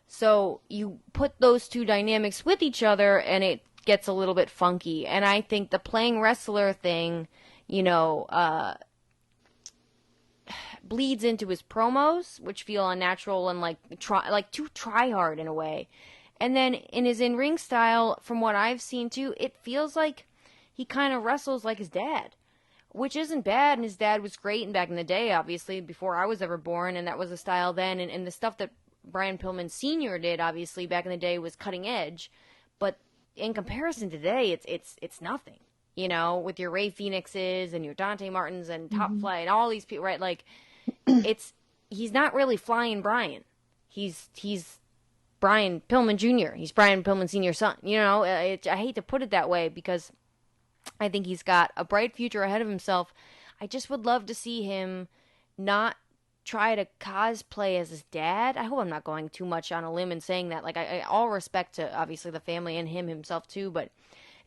So you put those two dynamics with each other, and it gets a little bit funky. And I think the playing wrestler thing, bleeds into his promos, which feel unnatural and too try hard in a way. And then in his in-ring style, from what I've seen too, it feels like he kind of wrestles like his dad, which isn't bad. And his dad was great and back in the day, obviously, before I was ever born, and that was the style then. And the stuff that Brian Pillman Sr. did, obviously, back in the day was cutting edge. But in comparison to today, it's nothing. With your Ray Phoenixes and your Dante Martins and Top Flight and all these people, right? Like, he's not really flying Brian. He's Brian Pillman Jr. He's Brian Pillman Sr.'s son. I hate to put it that way because I think he's got a bright future ahead of himself. I just would love to see him not try to cosplay as his dad. I hope I'm not going too much on a limb and saying that. Like, I all respect to obviously the family and him himself too, but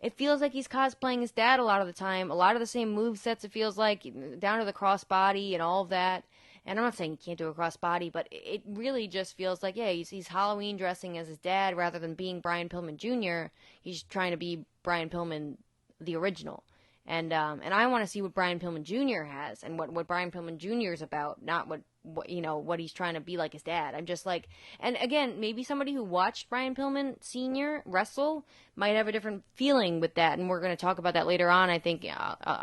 it feels like he's cosplaying his dad a lot of the time. A lot of the same move sets, it feels like, down to the crossbody and all of that. And I'm not saying he can't do a crossbody, but it really just feels like, yeah, he's Halloween dressing as his dad rather than being Brian Pillman Jr. He's trying to be Brian Pillman, the original. And I want to see what Brian Pillman Jr. has and what Brian Pillman Jr. is about, not what what he's trying to be like his dad. I'm just like, and again, maybe somebody who watched Brian Pillman Sr. wrestle might have a different feeling with that, and we're going to talk about that later on, I think.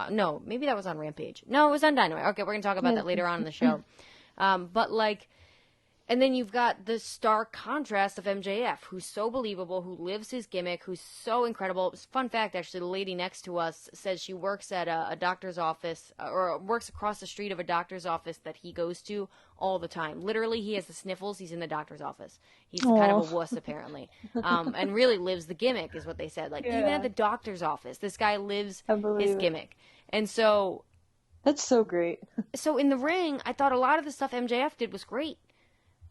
No, maybe that was on Rampage. No, it was on Dynamite. Okay, we're going to talk about that later on in the show. But like, and then you've got the stark contrast of MJF, who's so believable, who lives his gimmick, who's so incredible. Fun fact, actually, the lady next to us says she works at a doctor's office, or works across the street of a doctor's office that he goes to all the time. Literally, he has the sniffles. He's in the doctor's office. He's kind of a wuss, apparently. And really lives the gimmick, is what they said. Like, even at the doctor's office, this guy lives his gimmick. And so... That's so great. So in the ring, I thought a lot of the stuff MJF did was great.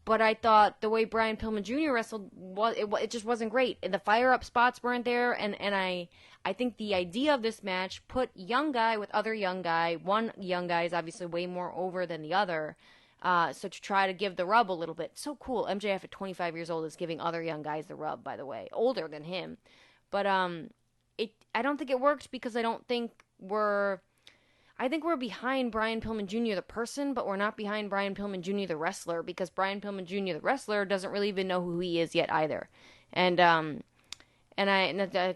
But I thought the way Brian Pillman Jr. wrestled, it just wasn't great. And the fire-up spots weren't there. And I think the idea of this match put young guy with other young guy. One young guy is obviously way more over than the other. So to try to give the rub a little bit. So cool. MJF at 25 years old is giving other young guys the rub, by the way. Older than him. But I don't think it worked because I think we're behind Brian Pillman Jr. the person, but we're not behind Brian Pillman Jr. the wrestler, because Brian Pillman Jr. the wrestler doesn't really even know who he is yet either. And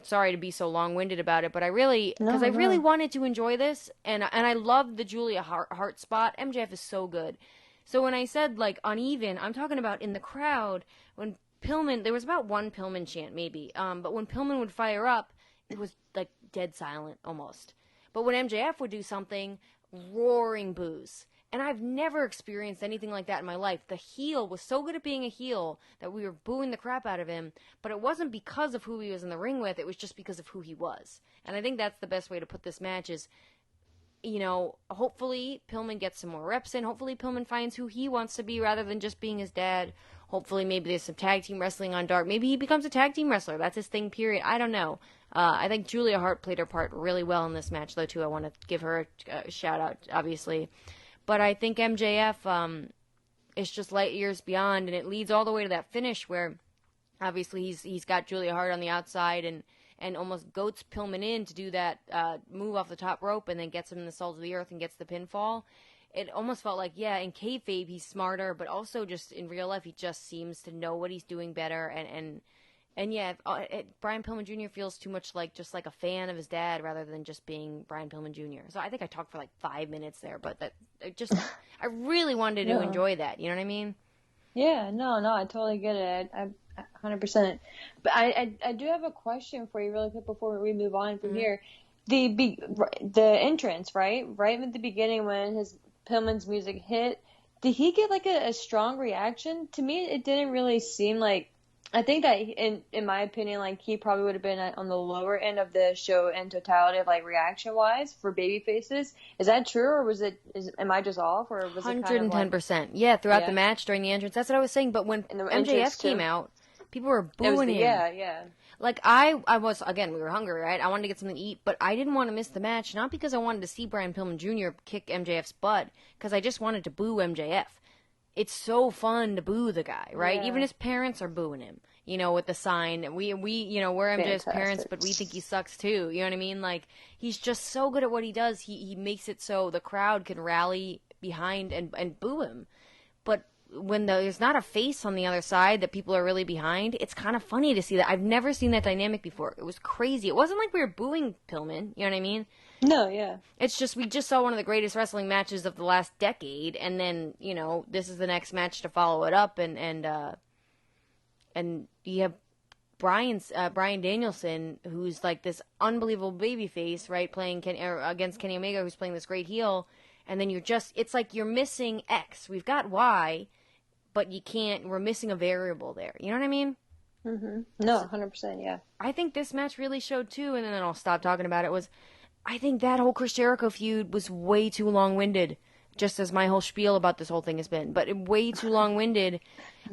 sorry to be so long-winded about it, but I really wanted to enjoy this, and I loved the Julia Hart spot. MJF is so good. So when I said like uneven, I'm talking about in the crowd when Pillman, there was about one Pillman chant maybe, but when Pillman would fire up, it was like dead silent almost. But when MJF would do something, roaring boos. And I've never experienced anything like that in my life. The heel was so good at being a heel that we were booing the crap out of him. But it wasn't because of who he was in the ring with. It was just because of who he was. And I think that's the best way to put this match is, hopefully Pillman gets some more reps in. Hopefully Pillman finds who he wants to be rather than just being his dad. Hopefully maybe there's some tag team wrestling on Dark. Maybe he becomes a tag team wrestler. That's his thing, period. I don't know. I think Julia Hart played her part really well in this match, though, too. I want to give her a shout-out, obviously. But I think MJF is just light years beyond, and it leads all the way to that finish where, obviously, he's got Julia Hart on the outside and almost goats Pillman in to do that move off the top rope and then gets him in the salt of the earth and gets the pinfall. It almost felt like, yeah, in kayfabe he's smarter, but also just in real life he just seems to know what he's doing better. And yeah, Brian Pillman Jr. feels too much like just like a fan of his dad rather than just being Brian Pillman Jr. So I think I talked for like 5 minutes there, but I really wanted to enjoy that. You know what I mean? Yeah, no, I totally get it. I 100%. But I do have a question for you really quick before we move on from here. The entrance, right at the beginning when Pillman's music hit, did he get like a strong reaction? To me, it didn't really seem like. I think that, in my opinion, like he probably would have been on the lower end of the show in totality of like reaction wise for baby faces. Is that true, or am I just off, or was it 110%? Yeah, throughout the match during the entrance, that's what I was saying. But when MJF came out, people were booing him. Yeah. Like I was, again, we were hungry, right? I wanted to get something to eat, but I didn't want to miss the match, not because I wanted to see Brian Pillman Jr. kick MJF's butt, because I just wanted to boo MJF. It's so fun to boo the guy, right? Yeah. Even his parents are booing him, with the sign. We we're MJF's parents, but we think he sucks too. You know what I mean? Like, he's just so good at what he does. He makes it so the crowd can rally behind and boo him. But when there's not a face on the other side that people are really behind, it's kind of funny to see that. I've never seen that dynamic before. It was crazy. It wasn't like we were booing Pillman. You know what I mean? No, yeah. It's just we just saw one of the greatest wrestling matches of the last decade, and then this is the next match to follow it up, and you have Bryan Danielson, who's like this unbelievable babyface, right, playing against Kenny Omega, who's playing this great heel, and then it's like you're missing X. We've got Y, but we're missing a variable there. You know what I mean? Mm-hmm. No, 100%, yeah. I think this match really showed too, and then I'll stop talking about it, I think that whole Chris Jericho feud was way too long-winded. just as my whole spiel about this whole thing has been, but way too long-winded.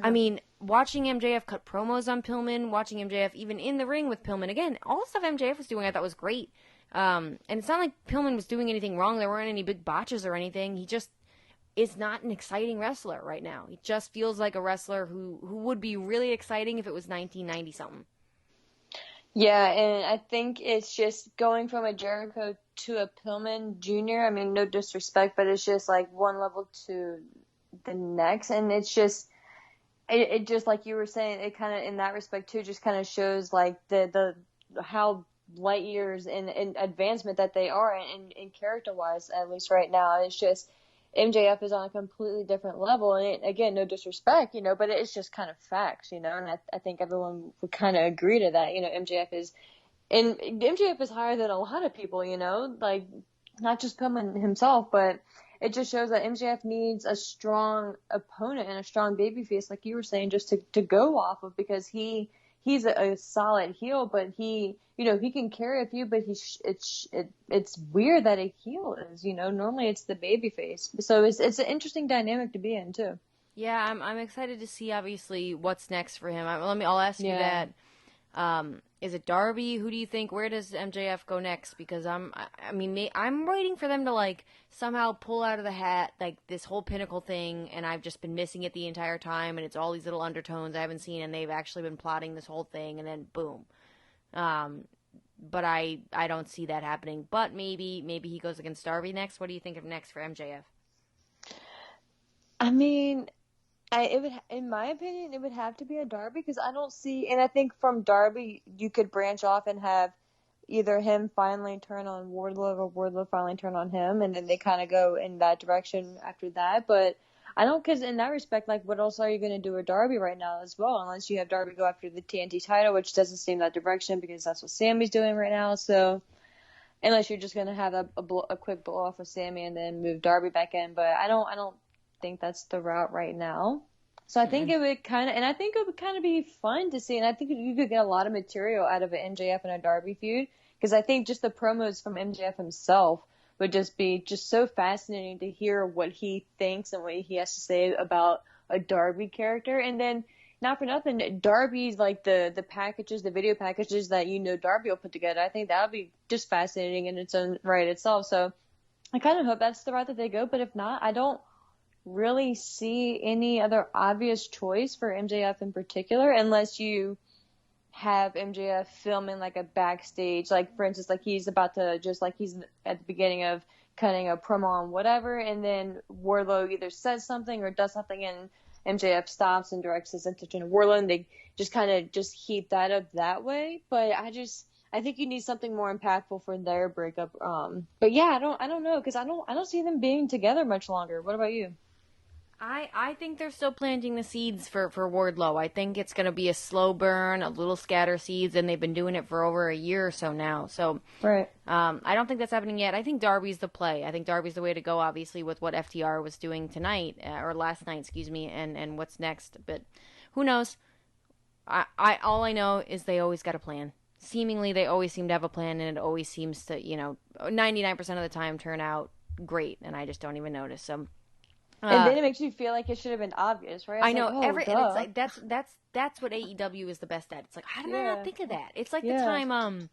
I mean, watching MJF cut promos on Pillman, watching MJF even in the ring with Pillman, again, all the stuff MJF was doing I thought was great. And it's not like Pillman was doing anything wrong. There weren't any big botches or anything. He just is not an exciting wrestler right now. He just feels like a wrestler who would be really exciting if it was 1990-something. Yeah, and I think it's just going from a Jericho to a Pillman Jr. I mean, no disrespect, but it's just like one level to the next. And it's just, it just like you were saying, it kind of, in that respect too, just kind of shows like the how light years in advancement that they are in character-wise, at least right now. It's just, MJF is on a completely different level, and again, no disrespect, but it's just kind of facts, and I think everyone would kind of agree to that. MJF is higher than a lot of people, like not just Pillman himself, but it just shows that MJF needs a strong opponent and a strong babyface, like you were saying, just to go off of, because he's a solid heel, but he can carry a few, but it's weird that a heel is, normally it's the babyface. So it's an interesting dynamic to be in too. Yeah, I'm excited to see obviously what's next for him. I'll ask you that. Is it Darby? Who do you think? Where does MJF go next? Because I'm waiting for them to like somehow pull out of the hat like this whole Pinnacle thing, and I've just been missing it the entire time, and it's all these little undertones I haven't seen, and they've actually been plotting this whole thing, and then boom. But I don't see that happening. But maybe he goes against Darby next. What do you think of next for MJF? I mean, in my opinion, it would have to be a Darby, because I don't see, and I think from Darby you could branch off and have either him finally turn on Wardlow or Wardlow finally turn on him, and then they kind of go in that direction after that. But I don't, because in that respect, like, what else are you going to do with Darby right now as well, unless you have Darby go after the TNT title, which doesn't seem that direction, because that's what Sammy's doing right now. So unless you're just going to have a quick blow off with Sammy and then move Darby back in, but I don't think that's the route right now. So I think it would kind of be fun to see, and I think you could get a lot of material out of an MJF and a Darby feud, because I think just the promos from MJF himself would just be just so fascinating to hear what he thinks and what he has to say about a Darby character. And then, not for nothing, Darby's like the packages, the video packages that Darby will put together. I think that would be just fascinating in its own right itself. So I kind of hope that's the route that they go, but if not, I don't really see any other obvious choice for MJF in particular, unless you have MJF filming like a backstage, like for instance, like he's about to just like he's at the beginning of cutting a promo on whatever, and then Wardlow either says something or does something, and MJF stops and directs his attention to Wardlow, and they just kind of just heat that up that way. But I think you need something more impactful for their breakup. But yeah, I don't know, because I don't see them being together much longer. What about you? I think they're still planting the seeds for Wardlow. I think it's going to be a slow burn, a little scatter seeds, and they've been doing it for over a year or so now. So right. I don't think that's happening yet. I think Darby's the play. I think Darby's the way to go, obviously, with what FTR was doing tonight, or last night, excuse me, and what's next. But who knows? All I know is they always got a plan. Seemingly, they always seem to have a plan, and it always seems to, 99% of the time turn out great, and I just don't even notice. So. And then it makes you feel like it should have been obvious, right? I know, and it's like that's what AEW is the best at. It's like, how did I not think of that? It's like the time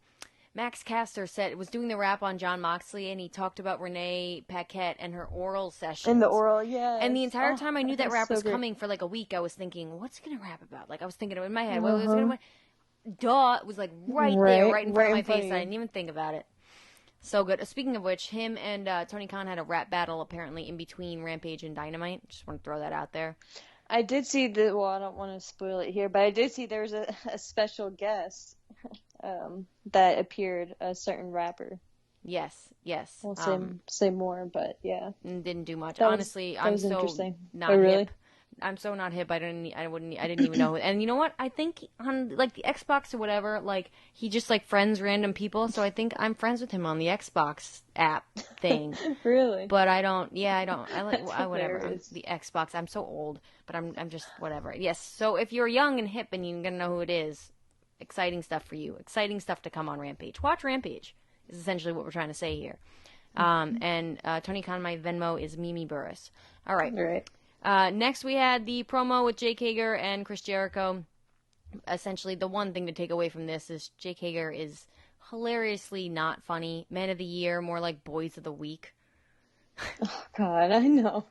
Max Caster was doing the rap on Jon Moxley, and he talked about Renee Paquette and her oral session. In the oral, yeah. And the entire time I knew that rap was coming for like a week, I was thinking, what's he gonna rap about? Like I was thinking in my head, what was gonna? Duh, it was like right there, right in front of my face. I didn't even think about it. So good. Speaking of which, him and Tony Khan had a rap battle apparently in between Rampage and Dynamite. Just want to throw that out there. I did see well, I don't want to spoil it here, but I did see there was a special guest that appeared, a certain rapper. Yes. Won't say more, but yeah. Didn't do much. That Honestly, I'm so not really? Hip. I'm so not hip. I didn't even know. And you know what? I think on like the Xbox or whatever, like he just like friends random people. So I think I'm friends with him on the Xbox app thing. Really? But I don't. Yeah, I don't. Whatever. The Xbox. I'm so old, but I'm just whatever. Yes. So if you're young and hip and you're gonna know who it is, exciting stuff for you. Exciting stuff to come on Rampage. Watch Rampage is essentially what we're trying to say here. And Tony Khan, my Venmo is Mimi Burris. All right. All right. Next, we had the promo with Jake Hager and Chris Jericho. Essentially, the one thing to take away from this is Jake Hager is hilariously not funny. Men of the Year, more like Boys of the Week. Oh God, I know.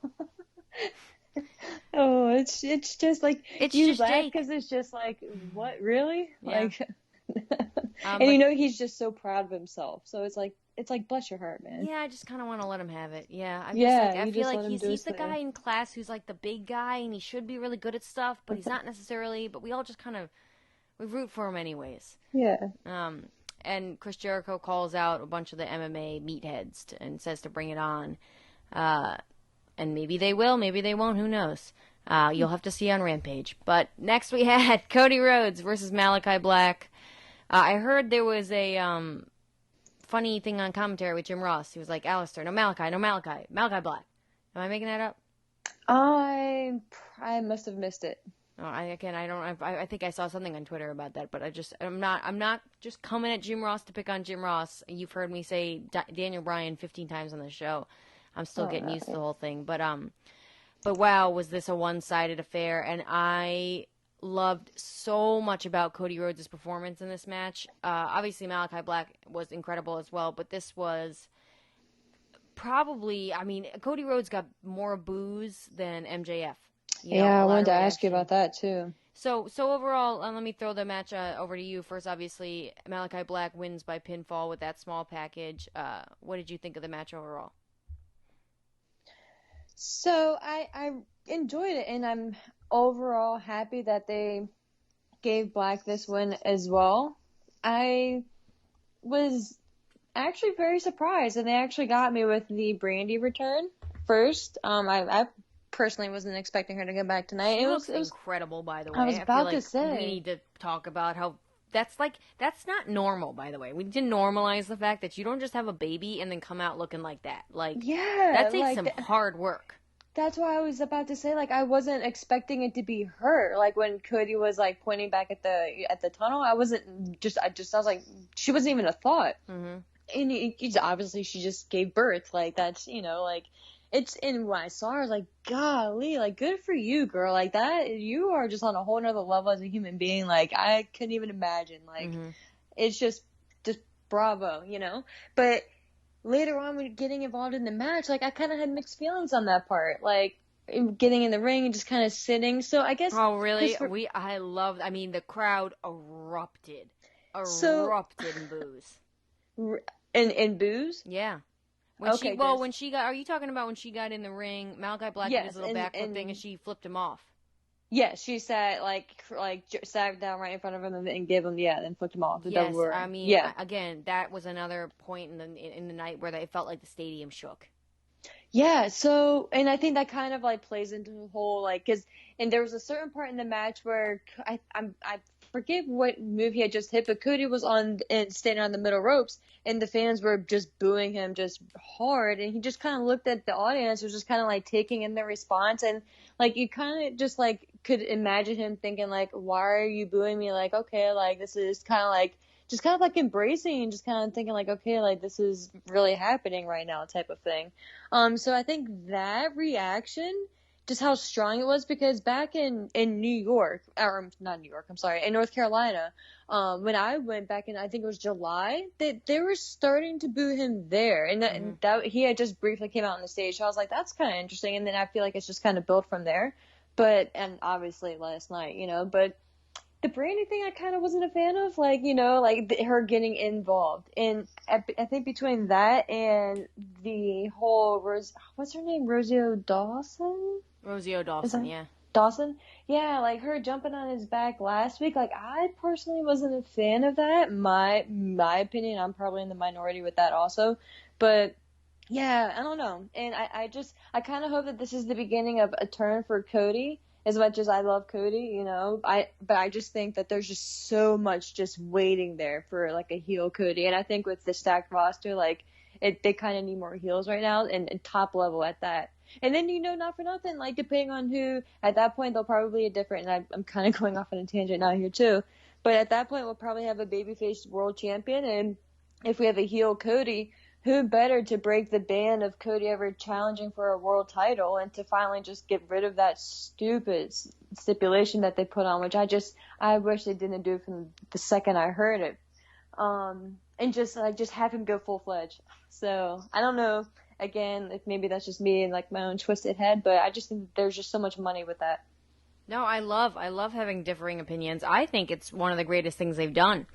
Oh, it's just like It's you just laugh Jake. because it's just like, what, really? Yeah. Like, and but- you know he's just so proud of himself. So it's like bless your heart, man. Yeah, I just kind of want to let him have it. Yeah, I You feel just like let him he's do his the thing. guy in class who's like the big guy, and he should be really good at stuff, but he's not necessarily. But we all just kind of we root for him anyways. Yeah. And Chris Jericho calls out a bunch of the MMA meatheads and says to bring it on. And maybe they will, maybe they won't, who knows. You'll have to see on Rampage. But next we had Cody Rhodes versus Malachi Black. I heard there was a funny thing on commentary with Jim Ross. He was like, Alistair, no Malachi, Malachi Black. Am I making that up? I must have missed it. Oh, I think I saw something on Twitter about that, but I'm not just coming at Jim Ross to pick on Jim Ross. You've heard me say Daniel Bryan 15 times on the show. I'm still getting used to the whole thing, but wow, was this a one-sided affair? And I loved so much about Cody Rhodes' performance in this match. Obviously, Malachi Black was incredible as well, but this was probably, Cody Rhodes got more boos than MJF. Yeah, I wanted to ask you about that too. So overall, let me throw the match over to you first. Obviously, Malachi Black wins by pinfall with that small package. What did you think of the match overall? So I enjoyed it, and I'm overall happy that they gave Black this win as well. I was actually very surprised, and they actually got me with the Brandy return first. I personally wasn't expecting her to come back tonight. It was incredible, by the way. I was about to say we need to talk about how that's not normal, by the way. We need to normalize the fact that you don't just have a baby and then come out looking like that. That takes some hard work. That's why I was about to say, I wasn't expecting it to be her. When Cody was pointing back at the tunnel, I was like, she wasn't even a thought. Mm-hmm. And obviously she just gave birth. That's it's, and when I saw her, I was like, golly, good for you, girl. That, you are just on a whole nother level as a human being. I couldn't even imagine. Mm-hmm. It's just bravo, But later on, when getting involved in the match, I kind of had mixed feelings on that part. Getting in the ring and just kind of sitting. So I guess. Oh, really? The crowd erupted in boos. In boos? Yeah. Okay, when she got, are you talking about when she got in the ring, Malachi Black did his little backflip thing and she flipped him off? Yeah, she sat sat down right in front of him and gave him then flipped him off. Yes, again, that was another point in the night where it felt like the stadium shook. Yeah, so, and I think that kind of plays into the whole and there was a certain part in the match where I forget what move he had just hit, but Cody was standing on the middle ropes, and the fans were just booing him just hard, and he just kind of looked at the audience, was just kind of taking in the response, and you kind of just could imagine him thinking why are you booing me? Okay, this is kind of just kind of embracing and just kind of thinking okay, this is really happening right now type of thing. So I think that reaction, just how strong it was, because back in New York, or not New York, I'm sorry, in North Carolina, when I went back in, I think it was July, they were starting to boo him there, and that he had just briefly came out on the stage. So I was like, that's kind of interesting, and then I feel like it's just kind of built from there. And obviously last night, but the Brandy thing I kind of wasn't a fan of, her getting involved. And I think between that and the whole what's her name? Rosie Dawson, yeah. Dawson? Yeah, her jumping on his back last week. I personally wasn't a fan of that. My opinion, I'm probably in the minority with that also. But yeah, I don't know. And I kind of hope that this is the beginning of a turn for Cody. As much as I love Cody, but I just think that there's just so much just waiting there for a heel Cody. And I think with the stacked roster, they kind of need more heels right now, and top level at that. And then, not for nothing, depending on who, at that point, they'll probably be a different, and I'm kind of going off on a tangent now here too, but at that point, we'll probably have a babyface world champion, and if we have a heel Cody who better to break the ban of Cody ever challenging for a world title and to finally just get rid of that stupid stipulation that they put on, which I wish they didn't do from the second I heard it. And just have him go full-fledged. So I don't know, again, if maybe that's just me and like my own twisted head, but I just think there's just so much money with that. No, I love having differing opinions. I think it's one of the greatest things they've done.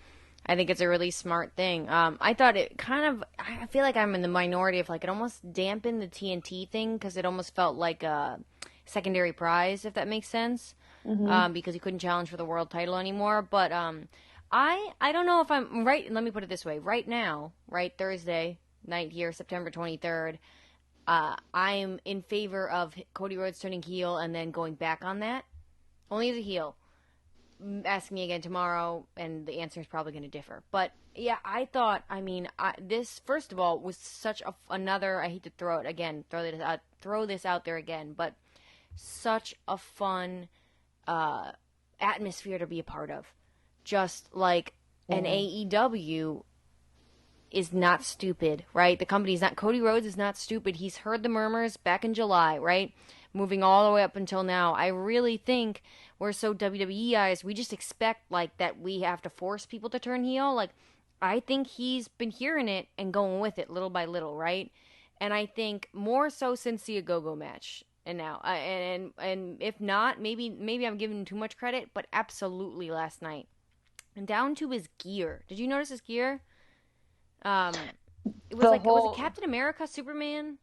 I think it's a really smart thing. I thought it I feel like I'm in the minority of like it almost dampened the TNT thing because it almost felt like a secondary prize, if that makes sense, because you couldn't challenge for the world title anymore. But I don't know if I'm right. Let me put it this way. Right now, right, Thursday night here, September 23rd, I'm in favor of Cody Rhodes turning heel and then going back on that. Only as a heel. Ask me again tomorrow, and the answer is probably going to differ. But yeah, I thought, this first of all was such another. I hate to throw this out there again, but such a fun atmosphere to be a part of. Just like an AEW is not stupid, right? The company's not. Cody Rhodes is not stupid. He's heard the murmurs back in July, right? Moving all the way up until now. I really think we're so WWE-ized, we just expect, like, that we have to force people to turn heel. Like, I think he's been hearing it and going with it little by little, right? And I think more so since the Go-Go match. And now, and if not, maybe I'm giving him too much credit, but absolutely last night. And down to his gear. Did you notice his gear? Was it Captain America, Superman?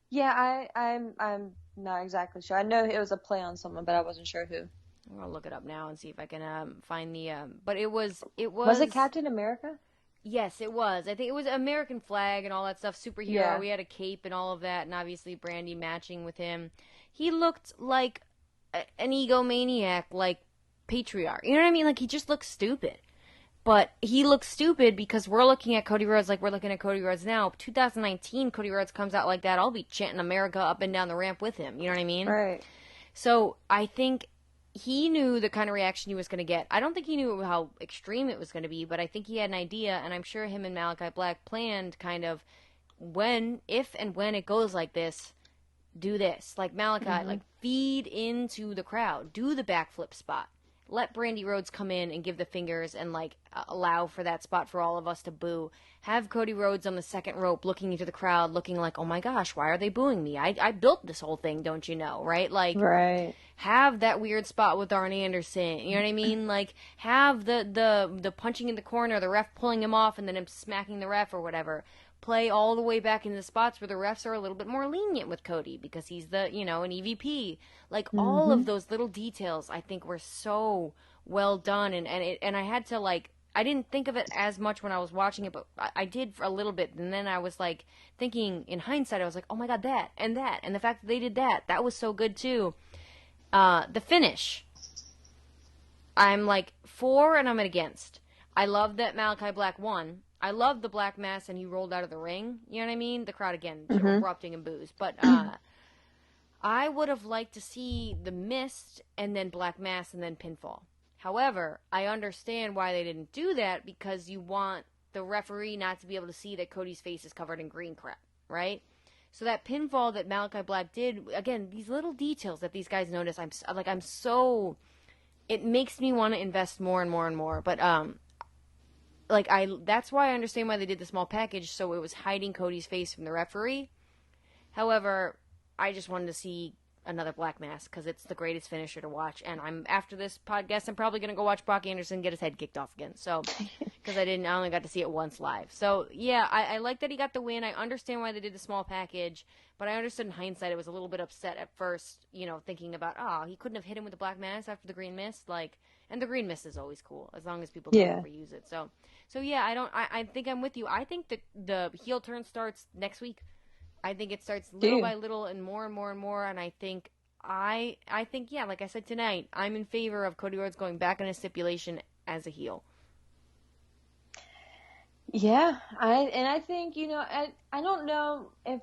Yeah, I'm not exactly sure. I know it was a play on someone, but I wasn't sure who. I'm gonna look it up now and see if I can find the. But it was. Was it Captain America? Yes, it was. I think it was American flag and all that stuff. Superhero. Yeah. We had a cape and all of that, and obviously Brandy matching with him. He looked like an egomaniac, like patriarch. You know what I mean? Like he just looked stupid. But he looks stupid because we're looking at Cody Rhodes like we're looking at Cody Rhodes now. 2019, Cody Rhodes comes out like that. I'll be chanting America up and down the ramp with him. You know what I mean? Right. So I think he knew the kind of reaction he was going to get. I don't think he knew how extreme it was going to be, but I think he had an idea, and I'm sure him and Malachi Black planned kind of if and when it goes like this, do this. Like Malachi, like feed into the crowd. Do the backflip spot. Let Brandy Rhodes come in and give the fingers and, like, allow for that spot for all of us to boo. Have Cody Rhodes on the second rope looking into the crowd, looking like, oh, my gosh, why are they booing me? I built this whole thing, don't you know, right? Like, right. Have that weird spot with Arn Anderson, you know what I mean? Like, have the punching in the corner, the ref pulling him off, and then him smacking the ref or whatever. Play all the way back into the spots where the refs are a little bit more lenient with Cody because he's an EVP. Like, all of those little details I think were so well done. And I had to, like, I didn't think of it as much when I was watching it, but I did for a little bit. And then I was, like, thinking in hindsight, I was like, oh, my God, that. And the fact that they did that was so good, too. The finish, I'm, like, for and I'm against. I love that Malachi Black won. I love the black mass and he rolled out of the ring. You know what I mean? The crowd, again, erupting in boos. But I would have liked to see the mist and then black mass and then pinfall. However, I understand why they didn't do that because you want the referee not to be able to see that Cody's face is covered in green crap, right? So that pinfall that Malachi Black did, again, these little details that these guys notice, it makes me want to invest more and more and more. But, that's why I understand why they did the small package, so it was hiding Cody's face from the referee. However, I just wanted to see another black mass because it's the greatest finisher to watch. And after this podcast, I'm probably going to go watch Brock Anderson get his head kicked off again. So, because I only got to see it once live. So, yeah, I like that he got the win. I understand why they did the small package, but I understood in hindsight it was a little bit upset at first, thinking about, he couldn't have hit him with the black mass after the green mist. And the green mist is always cool as long as people don't overuse it. So yeah, I think I'm with you. I think that the heel turn starts next week. I think it starts little by little and more and more and more. And I think, yeah, like I said tonight, I'm in favor of Cody Rhodes going back on a stipulation as a heel. Yeah, I think, I don't know if,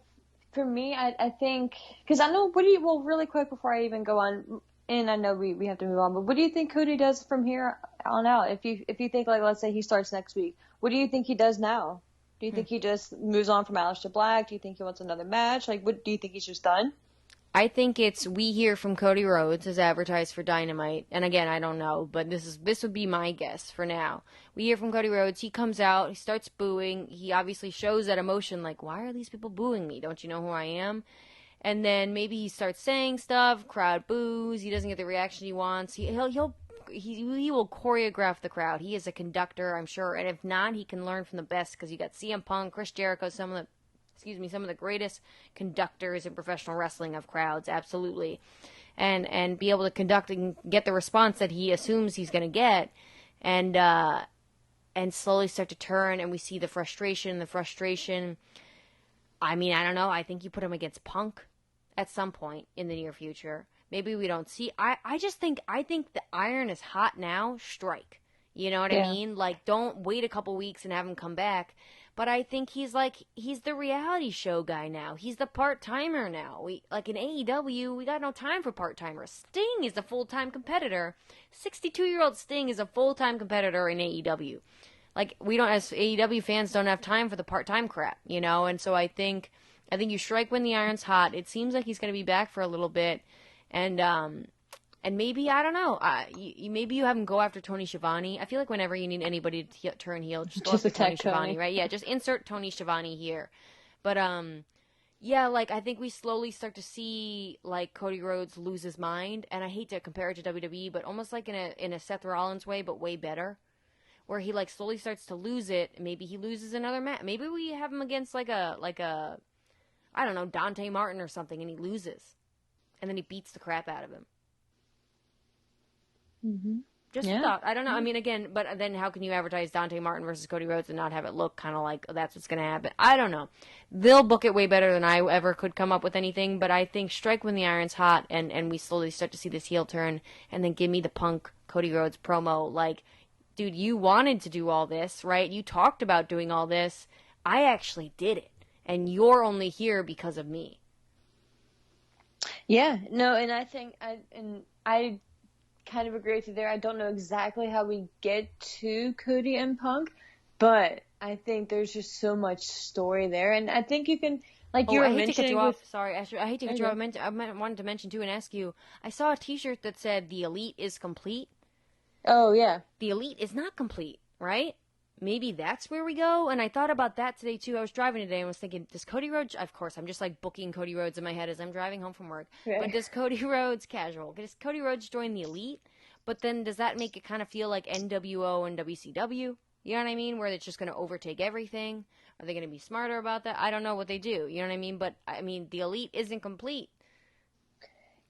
for me, I think, because I know, really quick before I even go on, and I know we have to move on, but what do you think Cody does from here on out? If you think, like, let's say he starts next week, what do you think he does now? Do you think he just moves on from Aleister Black? Do you think he wants another match? Like, what do you think he's just done? I think it's we hear from Cody Rhodes as advertised for Dynamite, and again I don't know, but this would be my guess for now. We hear from Cody Rhodes. He comes out, he starts booing. He obviously shows that emotion, like why are these people booing me? Don't you know who I am? And then maybe he starts saying stuff. Crowd boos. He doesn't get the reaction he wants. He will choreograph the crowd. He is a conductor, I'm sure, and if not, he can learn from the best because you got CM Punk, Chris Jericho, some of the greatest conductors in professional wrestling of crowds, absolutely. And be able to conduct and get the response that he assumes he's going to get, and slowly start to turn, and we see the frustration. I mean, I don't know. I think you put him against Punk at some point in the near future. Maybe we don't see. I think the iron is hot now. Strike. You know what I mean? Like, don't wait a couple weeks and have him come back. But I think he's the reality show guy now. He's the part-timer now. In AEW, we got no time for part-timers. Sting is a full-time competitor. 62-year-old Sting is a full-time competitor in AEW. Like, we don't, as AEW fans, don't have time for the part-time crap, you know? And so I think you strike when the iron's hot. It seems like he's going to be back for a little bit. And maybe, I don't know, maybe you have him go after Tony Schiavone. I feel like whenever you need anybody to turn heel, just go after Tony Schiavone, right? Yeah, just insert Tony Schiavone here. But, yeah, like, I think we slowly start to see, like, Cody Rhodes lose his mind. And I hate to compare it to WWE, but almost like in a Seth Rollins way, but way better. Where he, like, slowly starts to lose it. Maybe he loses another match. Maybe we have him against, like a, I don't know, Dante Martin or something, and he loses. And then he beats the crap out of him. Mm-hmm. Just a thought. I don't know. I mean, again, but then how can you advertise Dante Martin versus Cody Rhodes and not have it look kind of like that's what's going to happen? I don't know. They'll book it way better than I ever could come up with anything, but I think strike when the iron's hot and we slowly start to see this heel turn and then give me the Punk Cody Rhodes promo. Like, dude, you wanted to do all this, right? You talked about doing all this. I actually did it. And you're only here because of me. Yeah, no, and I think I kind of agree with you there. I don't know exactly how we get to Cody and Punk, but I think there's just so much story there, and I think you can, like you were mentioning. I hate to cut you off. Sorry, Ashley. I hate to cut you off. I wanted to mention too and ask you. I saw a T-shirt that said "The Elite is complete." Oh yeah. The Elite is not complete, right? Maybe that's where we go. And I thought about that today too. I was driving today and was thinking, does Cody Rhodes, of course, I'm just like booking Cody Rhodes in my head as I'm driving home from work. Right. But does Cody Rhodes join the Elite? But then does that make it kind of feel like NWO and WCW? You know what I mean? Where it's just going to overtake everything? Are they going to be smarter about that? I don't know what they do. You know what I mean? But I mean, the Elite isn't complete.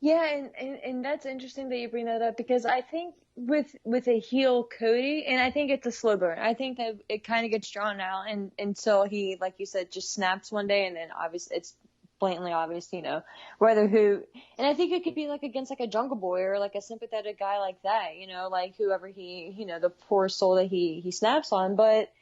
Yeah, and that's interesting that you bring that up because I think with a heel Cody, and I think it's a slow burn. I think that it kind of gets drawn out and until he, like you said, just snaps one day, and then obviously it's blatantly obvious, you know, whether who. And I think it could be like against like a Jungle Boy or like a sympathetic guy like that, you know, like whoever he, you know, the poor soul that he snaps on. But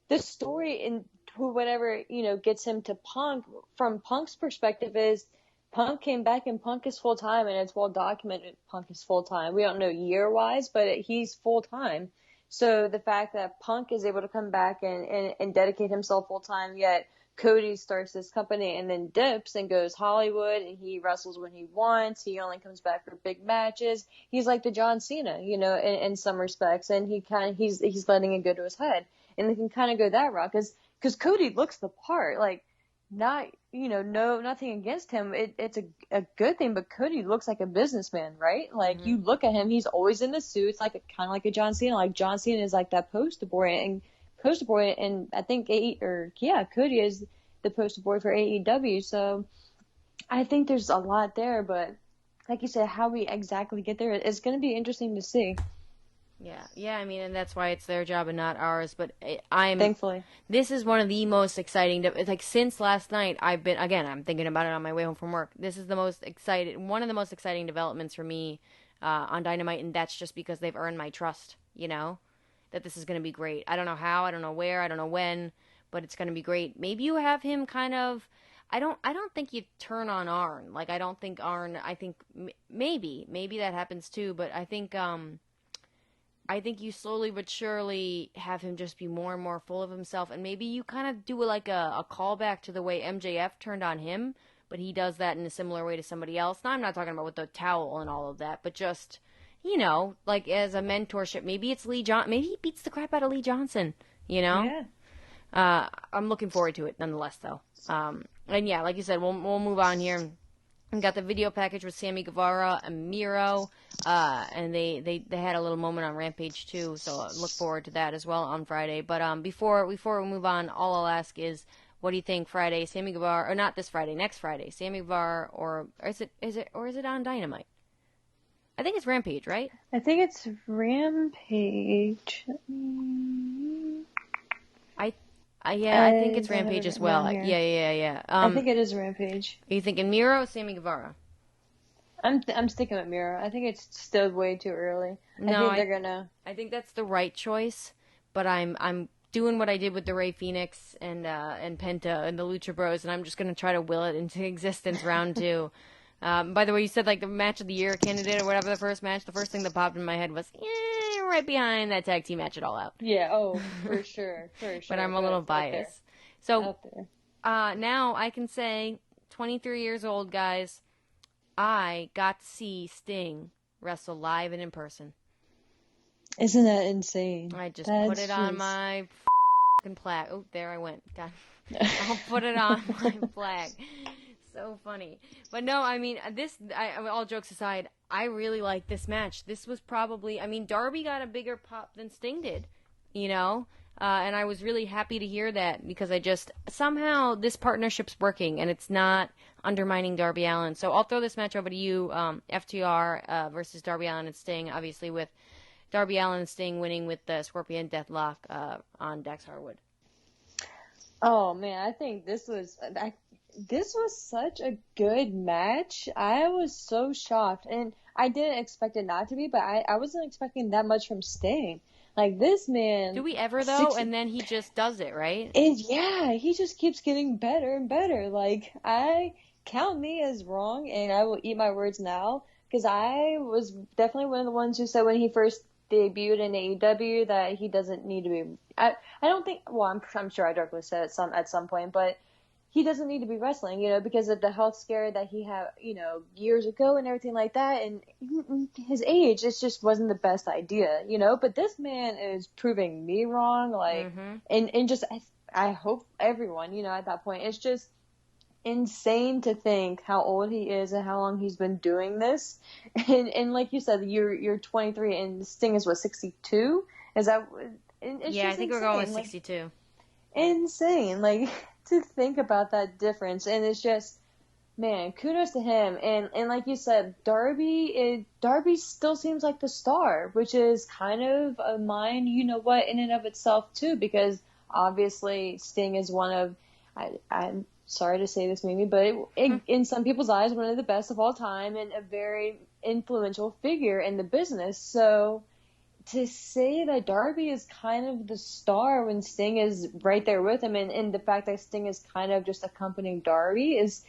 the story and whatever, you know, gets him to Punk from Punk's perspective is. Punk came back and Punk is full time and it's well documented. Punk is full time. We don't know year wise, but he's full time. So the fact that Punk is able to come back and dedicate himself full time, yet Cody starts this company and then dips and goes Hollywood and he wrestles when he wants. He only comes back for big matches. He's like the John Cena, you know, in some respects, and he's letting it go to his head, and they can kind of go that route because Cody looks the part, like. Not, you know, no, nothing against him. It's a good thing, but Cody looks like a businessman, right? Like, you look at him, he's always in the suits, like kind of like a John Cena. Like, John Cena is like that poster boy, and I think Cody is the poster boy for AEW. So I think there's a lot there, but like you said, how we exactly get there is going to be interesting to see. Yeah. I mean, and that's why it's their job and not ours. But thankfully, this is one of the most exciting. Like since last night, I'm thinking about it on my way home from work. This is one of the most exciting developments for me on Dynamite, and that's just because they've earned my trust. You know, that this is going to be great. I don't know how, I don't know where, I don't know when, but it's going to be great. Maybe you have him kind of. I don't think you turn on Arn. Like I don't think Arn. I think maybe that happens too. But I think. I think you slowly but surely have him just be more and more full of himself, and maybe you kind of do like a callback to the way MJF turned on him, but he does that in a similar way to somebody else. Now, I'm not talking about with the towel and all of that, but just, like as a mentorship. Maybe it's Lee John. Maybe he beats the crap out of Lee Johnson, Yeah. I'm looking forward to it nonetheless, though. And yeah, like you said, we'll move on here. We got the video package with Sammy Guevara and Miro, and they had a little moment on Rampage too, so I look forward to that as well on Friday. But before we move on, all I'll ask is, what do you think Friday, Sammy Guevara, or not this Friday, next Friday, Sammy Guevara, or is it on Dynamite? I think it's Rampage, right? I think it's Rampage. I think it's Rampage as well. Yeah. I think it is Rampage. Are you thinking Miro or Sammy Guevara? I'm sticking with Miro. I think it's still way too early. I think that's the right choice, but I'm doing what I did with the Rey Fenix and Penta and the Lucha Bros, and I'm just gonna try to will it into existence round 2. By the way, you said like the match of the year candidate or whatever, the first match. The first thing that popped in my head was right behind that tag team match at All Out. Yeah. Oh, for sure. But I'm a little biased. So now I can say, 23 years old, guys, I got to see Sting wrestle live and in person. Isn't that insane? I just put it on my fucking plaque. Oh, there I went. God, I'll put it on my plaque. So funny. But no, I mean, all jokes aside, I really like this match. This was probably, Darby got a bigger pop than Sting did, and I was really happy to hear that, because somehow this partnership's working and it's not undermining Darby Allin. So I'll throw this match over to you, FTR versus Darby Allin and Sting, obviously with Darby Allin and Sting winning with the Scorpion Deathlock on Dax Harwood. Oh man, I think this was such a good match. I was so shocked, and I didn't expect it not to be, but I wasn't expecting that much from Sting. Like, this man... Do we ever, though? And then he just does it, right? Yeah, he just keeps getting better and better. Like, count me as wrong, and I will eat my words now, because I was definitely one of the ones who said when he first debuted in AEW that he doesn't need to be... I don't think... Well, I'm sure I directly said it at some point, but... He doesn't need to be wrestling, because of the health scare that he had, years ago and everything like that. And his age, it just wasn't the best idea, But this man is proving me wrong, and just I hope everyone, at that point, it's just insane to think how old he is and how long he's been doing this. And like you said, you're 23 and Sting is what, 62? Is that? It's yeah, I think insane. We're going with 62. Insane, to think about that difference. And it's just, man, kudos to him. And like you said, Darby still seems like the star, which is kind of a mind, in and of itself too, because obviously Sting is one of, I'm sorry to say this, Mimi, but in some people's eyes, one of the best of all time and a very influential figure in the business. So to say that Darby is kind of the star when Sting is right there with him, and the fact that Sting is kind of just accompanying Darby is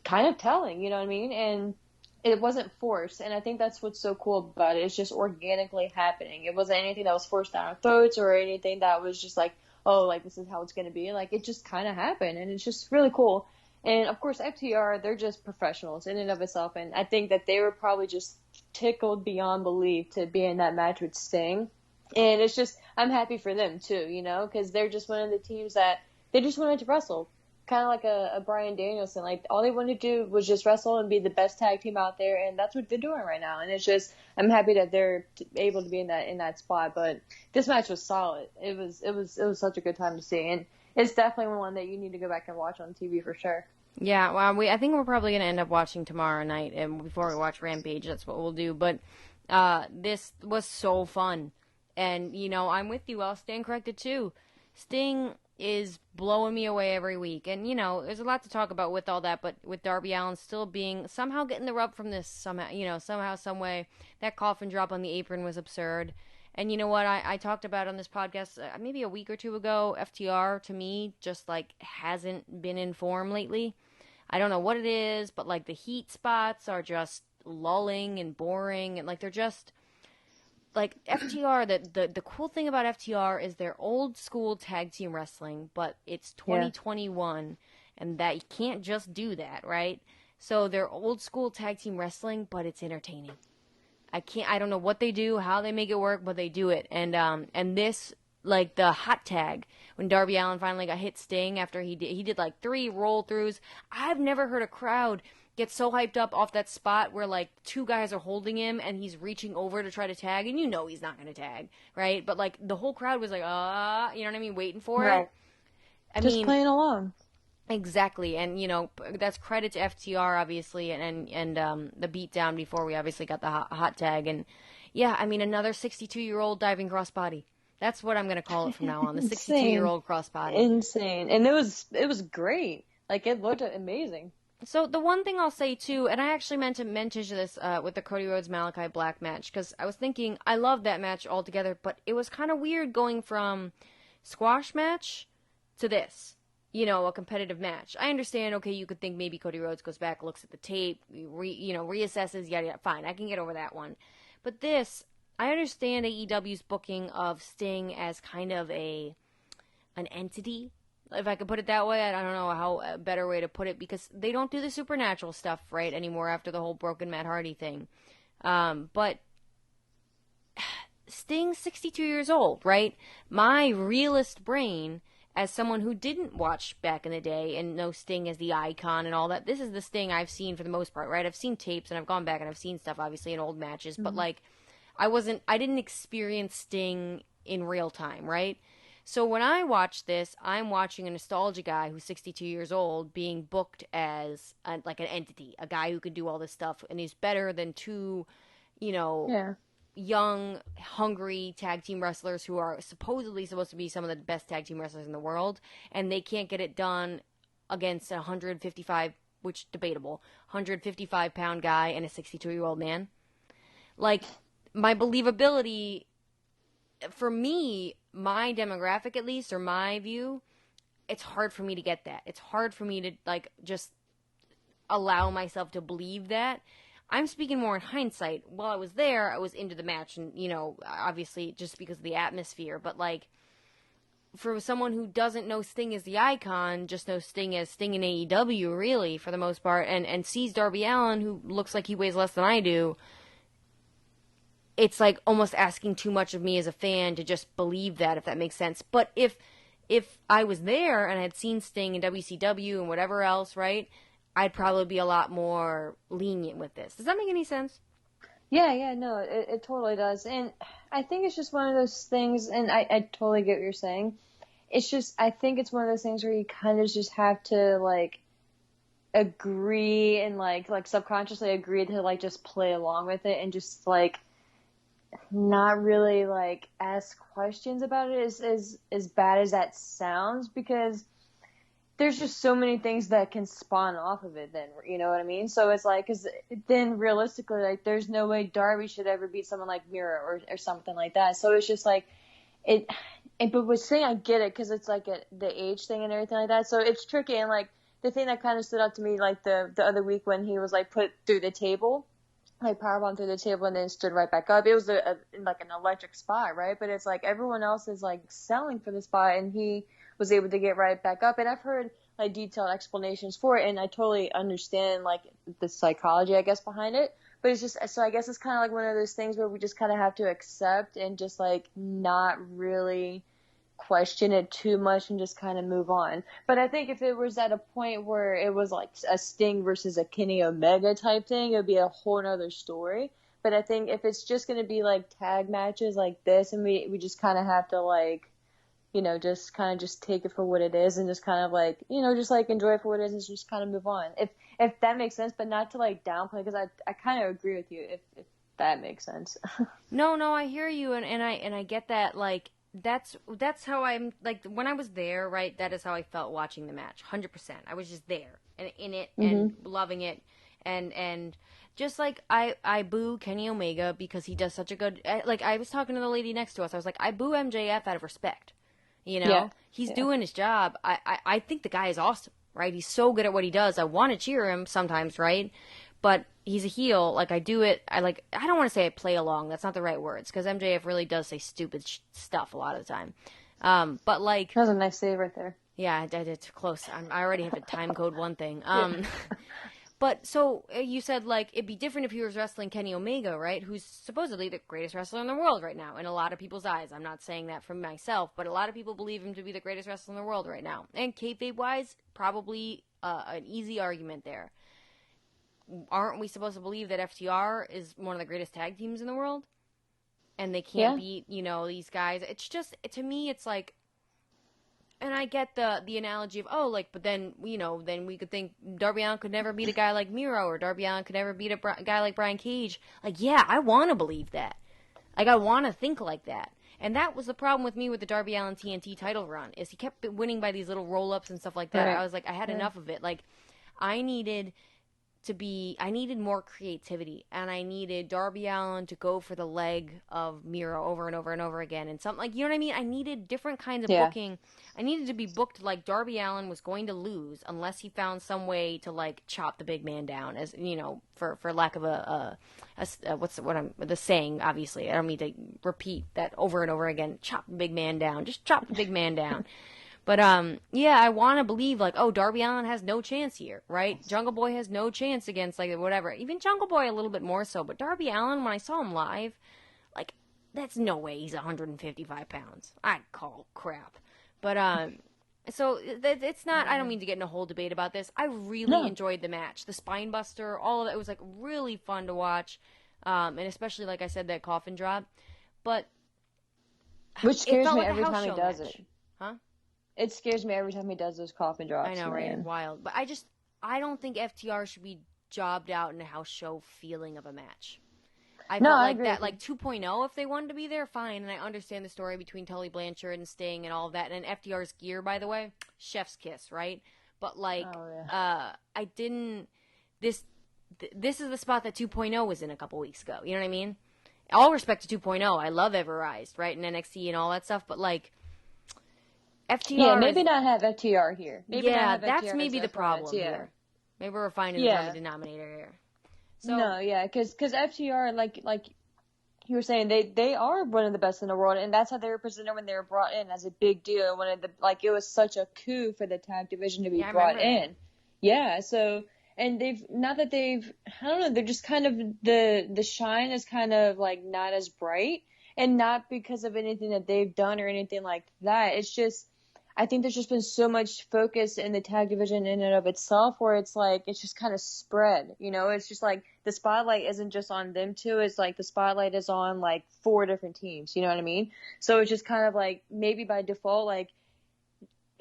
kind of telling, you know what I mean? And it wasn't forced, and I think that's what's so cool about it. It's just organically happening. It wasn't anything that was forced down our throats or anything that was just like, oh, like, this is how it's going to be. Like, it just kind of happened, and it's just really cool. And, of course, FTR, they're just professionals in and of itself, and I think that they were probably just tickled beyond belief to be in that match with Sting. And it's just, I'm happy for them, too, because they're just one of the teams that they just wanted to wrestle. Kind of like a Bryan Danielson. Like, all they wanted to do was just wrestle and be the best tag team out there, and that's what they're doing right now. And it's just, I'm happy that they're able to be in that spot. But this match was solid. It was such a good time to see, and it's definitely one that you need to go back and watch on TV for sure. Yeah, well, I think we're probably going to end up watching tomorrow night, and before we watch Rampage, that's what we'll do. But this was so fun, and I'm with you. I'll stand corrected too. Sting is blowing me away every week, and there's a lot to talk about with all that. But with Darby Allin still being somehow getting the rub from this somehow, some way, that coffin drop on the apron was absurd. And you know what? I talked about on this podcast maybe a week or two ago. FTR, to me, just hasn't been in form lately. I don't know what it is, but the heat spots are just lulling and boring, and they're just like FTR, the cool thing about FTR is they're old school tag team wrestling, but it's 2021, and that you can't just do that, right? So they're old school tag team wrestling, but it's entertaining. I don't know what they do, how they make it work, but they do it. And this, like the hot tag, when Darby Allin finally got hit Sting after he did like 3 roll throughs. I've never heard a crowd get so hyped up off that spot where like 2 guys are holding him and he's reaching over to try to tag, and you know he's not going to tag, right? But like the whole crowd was like, you know what I mean, waiting for it. Just playing along. Exactly, and you know that's credit to FTR obviously, and the beatdown before we obviously got the hot tag, and yeah, I mean another 62-year-old diving crossbody. That's what I'm gonna call it from now on. The 62-year-old crossbody. Insane, and it was great. Like it looked amazing. So the one thing I'll say too, and I actually meant to mention this with the Cody Rhodes Malachi Black match, because I was thinking I loved that match altogether, but it was kind of weird going from squash match to this. You know, a competitive match. I understand, okay, you could think maybe Cody Rhodes goes back, looks at the tape, reassesses, yada, yada. Fine, I can get over that one. But this, I understand AEW's booking of Sting as kind of an entity, if I could put it that way. I don't know how a better way to put it, because they don't do the supernatural stuff, right, anymore after the whole broken Matt Hardy thing. But Sting's 62 years old, right? My realist brain, as someone who didn't watch back in the day and know Sting as the icon and all that, this is the Sting I've seen for the most part, right? I've seen tapes and I've gone back and I've seen stuff, obviously, in old matches, but, like, I didn't experience Sting in real time, right? So when I watch this, I'm watching a nostalgia guy who's 62 years old being booked as, like, an entity, a guy who could do all this stuff, and he's better than 2, young, hungry tag team wrestlers who are supposedly supposed to be some of the best tag team wrestlers in the world, and they can't get it done against a 155, which debatable, 155-pound guy and a 62-year-old man. Like, my believability, for me, my demographic at least, or my view, it's hard for me to get that. It's hard for me to, like, just allow myself to believe that. I'm speaking more in hindsight. While I was there, I was into the match, and, obviously just because of the atmosphere. But, like, for someone who doesn't know Sting as the icon, just knows Sting as Sting in AEW, really, for the most part, and sees Darby Allin, who looks like he weighs less than I do, it's, like, almost asking too much of me as a fan to just believe that, if that makes sense. But if I was there and I had seen Sting in WCW and whatever else, right, I'd probably be a lot more lenient with this. Does that make any sense? Yeah, no, it totally does. And I think it's just one of those things, and I totally get what you're saying. It's just, I think it's one of those things where you kind of just have to, like, agree and, like subconsciously agree to, like, just play along with it and just, like, not really, like, ask questions about it as bad as that sounds, because there's just so many things that can spawn off of it then, you know what I mean? So it's like, cause then realistically, like, there's no way Darby should ever beat someone like Mira or something like that. So it's just like, but with Sting, I get it, cause it's like the age thing and everything like that. So it's tricky. And like, the thing that kind of stood out to me, like the other week when he was like put through the table, like powerbombed through the table and then stood right back up. It was like an electric spot, right? But it's like everyone else is like selling for the spot, and he was able to get right back up. And I've heard like detailed explanations for it, and I totally understand like the psychology, I guess, behind it. But it's just, so I guess it's kind of like one of those things where we just kind of have to accept and just like not really question it too much and just kind of move on. But I think if it was at a point where it was like a Sting versus a Kenny Omega type thing, it would be a whole nother story. But I think if it's just going to be like tag matches like this, and we just kind of have to like, just kind of just take it for what it is and just kind of like, just like enjoy it for what it is and just kind of move on. If that makes sense, but not to like downplay, because I kind of agree with you if that makes sense. No, I hear you, and I get that. Like, that's how I'm, like, when I was there, right, that is how I felt watching the match, 100%. I was just there and in it and loving it, and just like I boo Kenny Omega because he does such a good, like, I was talking to the lady next to us, I was like, I boo MJF out of respect, he's doing his job. I think the guy is awesome, right? He's so good at what he does. I want to cheer him sometimes, right? But he's a heel. Like, I don't want to say I play along. That's not the right words, because MJF really does say stupid stuff a lot of the time. But like, That was a nice save right there. yeah, I did it close. I already have to time code one thing. But so you said like it'd be different if he was wrestling Kenny Omega, right? Who's supposedly the greatest wrestler in the world right now, in a lot of people's eyes. I'm not saying that from myself, but a lot of people believe him to be the greatest wrestler in the world right now. And kayfabe wise, probably an easy argument there. Aren't we supposed to believe that FTR is one of the greatest tag teams in the world? And they can't beat, these guys. It's just, to me, it's like, and I get the analogy of, but then, then we could think Darby Allin could never beat a guy like Miro, or Darby Allin could never beat a guy like Brian Cage. Like, yeah, I want to believe that. Like, I want to think like that. And that was the problem with me with the Darby Allin TNT title run, is he kept winning by these little roll-ups and stuff like that. Right. I was like, I had enough of it. Like, I needed more creativity, and I needed Darby Allin to go for the leg of Miro over and over and over again, and something like, you know what I mean? I needed different kinds of booking. I needed to be booked like Darby Allin was going to lose unless he found some way to like chop the big man down, as for lack of the saying. Obviously, I don't mean to repeat that over and over again. Chop the big man down. Just chop the big man down. But, I want to believe, like, Darby Allin has no chance here, right? Jungle Boy has no chance against, like, whatever. Even Jungle Boy a little bit more so. But Darby Allin, when I saw him live, like, that's no way he's 155 pounds. I'd call crap. But, so it's not, I don't mean to get in a whole debate about this. I really enjoyed the match. The spine buster, all of it was, like, really fun to watch. And especially, like I said, that coffin drop. But which scares me every time he does it. Huh? It scares me every time he does those coffin drops. I know, right? It's wild. But I don't think FTR should be jobbed out in a house show feeling of a match. I felt like that, like 2.0, if they wanted to be there, fine. And I understand the story between Tully Blanchard and Sting and all of that. And FTR's gear, by the way, chef's kiss, right? But like, I didn't. This is the spot that 2.0 was in a couple weeks ago. You know what I mean? All respect to 2.0. I love Everrise, right? And NXT and all that stuff. But like, FTR. Yeah, maybe not have FTR here. That's maybe the problem here. Maybe we're finding the common denominator here. So, no, because FTR, like you were saying, they are one of the best in the world, and that's how they were presented when they were brought in, as a big deal. It was such a coup for the tag division to be brought in. Yeah, so, and I don't know, they're just kind of, the shine is kind of like not as bright, and not because of anything that they've done or anything like that. It's just, I think there's just been so much focus in the tag division in and of itself, where it's like, it's just kind of spread, it's just like the spotlight isn't just on them two. It's like the spotlight is on like 4 different teams. You know what I mean? So it's just kind of like, maybe by default, like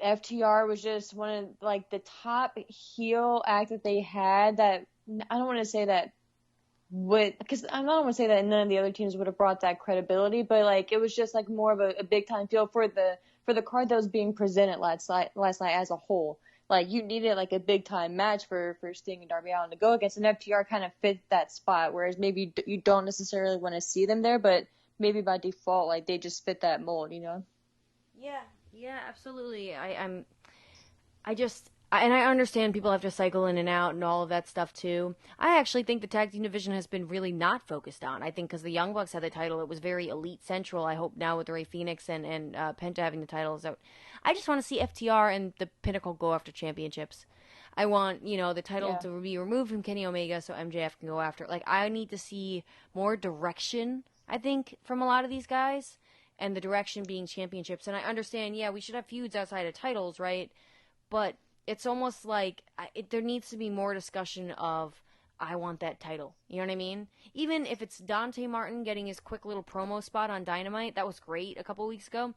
FTR was just one of like the top heel act that they had, that I don't want to say that because I don't want to say that none of the other teams would have brought that credibility, but like, it was just like more of a big time feel for the card that was being presented last night as a whole. Like, you needed like a big time match for Sting and Darby Allin to go against, and FTR kind of fit that spot, whereas maybe you don't necessarily want to see them there, but maybe by default, like, they just fit that mold, Yeah, absolutely. And I understand people have to cycle in and out and all of that stuff too. I actually think the tag team division has been really not focused on. I think because the Young Bucks had the title, it was very elite central. I hope now with Rey Fenix and Penta having the titles out, I just want to see FTR and the Pinnacle go after championships. I want, the title to be removed from Kenny Omega so MJF can go after it. Like, I need to see more direction, I think, from a lot of these guys, and the direction being championships. And I understand, we should have feuds outside of titles, right? But it's almost like there needs to be more discussion of, I want that title. You know what I mean? Even if it's Dante Martin getting his quick little promo spot on Dynamite, that was great a couple weeks ago.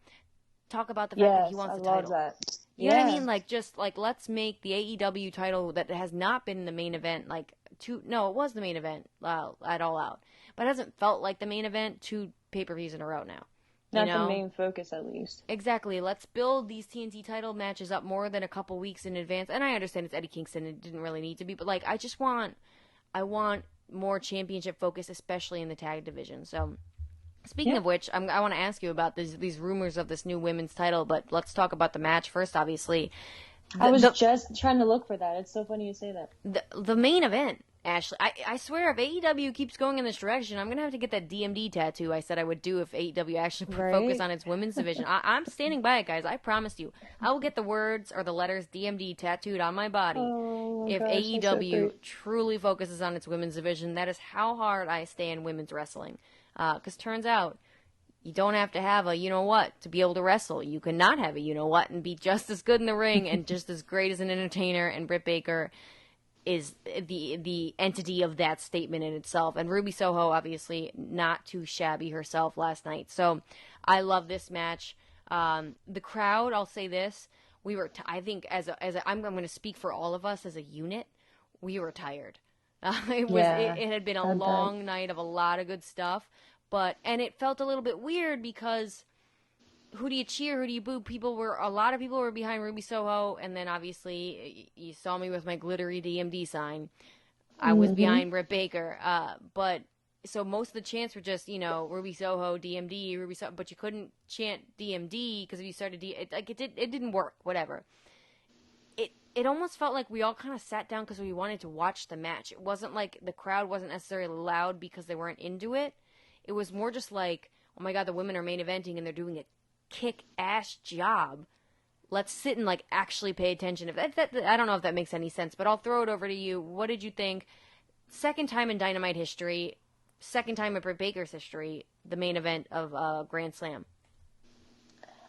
Talk about the fact that he wants the title. That. You know what I mean? Like, just like, let's make the AEW title that has not been the main event, it was the main event at All Out, but it hasn't felt like the main event 2 pay-per-views in a row now. Not the main focus, at least. Exactly. Let's build these TNT title matches up more than a couple weeks in advance. And I understand it's Eddie Kingston. It didn't really need to be. But, like, I want more championship focus, especially in the tag division. So, speaking of which, I want to ask you about these rumors of this new women's title. But let's talk about the match first, obviously. I was just trying to look for that. It's so funny you say that. The main event Ashley, I swear, if AEW keeps going in this direction, I'm going to have to get that DMD tattoo I said I would do if AEW actually focus Right? on its women's division. I'm standing by it, guys. I promise you. I will get the words or the letters DMD tattooed on my body Oh my if gosh, that's so AEW great. truly focuses on its women's division. That is how hard I stand women's wrestling. Because turns out, you don't have to have a you-know-what to be able to wrestle. You cannot have a you-know-what and be just as good in the ring and just as great as an entertainer, and Britt Baker is the entity of that statement in itself. And Ruby Soho, obviously, not too shabby herself last night. So I love this match. The crowd, I'll say this, I think I'm going to speak for all of us as a unit, we were tired. Yeah, It had been a I bet. long night of a lot of good stuff, and it felt a little bit weird because who do you cheer? Who do you boo? A lot of people were behind Ruby Soho, and then obviously you saw me with my glittery DMD sign. I was Hmm. behind Britt Baker, but so most of the chants were just Ruby Soho, DMD, Ruby Soho, but you couldn't chant DMD because if you started it didn't work. Whatever. It almost felt like we all kind of sat down because we wanted to watch the match. It wasn't like the crowd wasn't necessarily loud because they weren't into it. It was more just like, oh my god, the women are main eventing and they're doing a kick-ass job. Let's sit and like actually pay attention. If that I don't know if that makes any sense, but I'll throw it over to you. What did you think? Second time in Dynamite history, second time in Britt Baker's history, the main event of Grand Slam.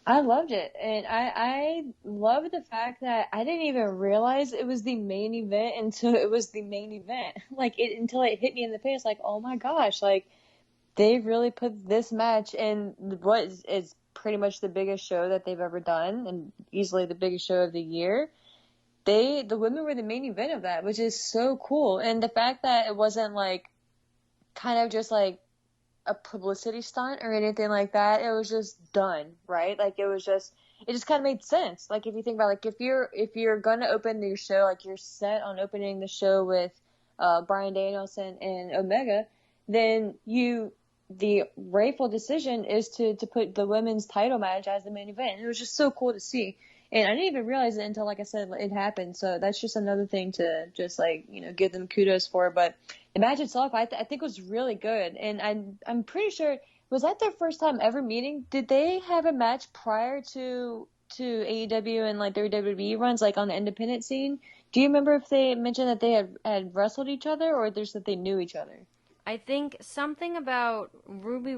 I loved it, and I love the fact that I didn't even realize it was the main event until it was the main event. Like it until it hit me in the face, like, oh my gosh, like they really put this match in what is pretty much the biggest show that they've ever done, and easily the biggest show of the year. The women were the main event of that, which is so cool, and the fact that it wasn't like kind of just like a publicity stunt or anything like that. It was just done, right? Like it just kind of made sense. Like if you think about like if you're gonna open your show, like you're set on opening the show with Bryan Danielson and Omega, then the rightful decision is to put the women's title match as the main event. And it was just so cool to see. And I didn't even realize it until, like I said, it happened. So that's just another thing to just like, give them kudos for. But the match itself, I think was really good. And I'm pretty sure, was that their first time ever meeting? Did they have a match prior to AEW and like their WWE runs, like on the independent scene? Do you remember if they mentioned that they had wrestled each other or just that they knew each other? I think something about Ruby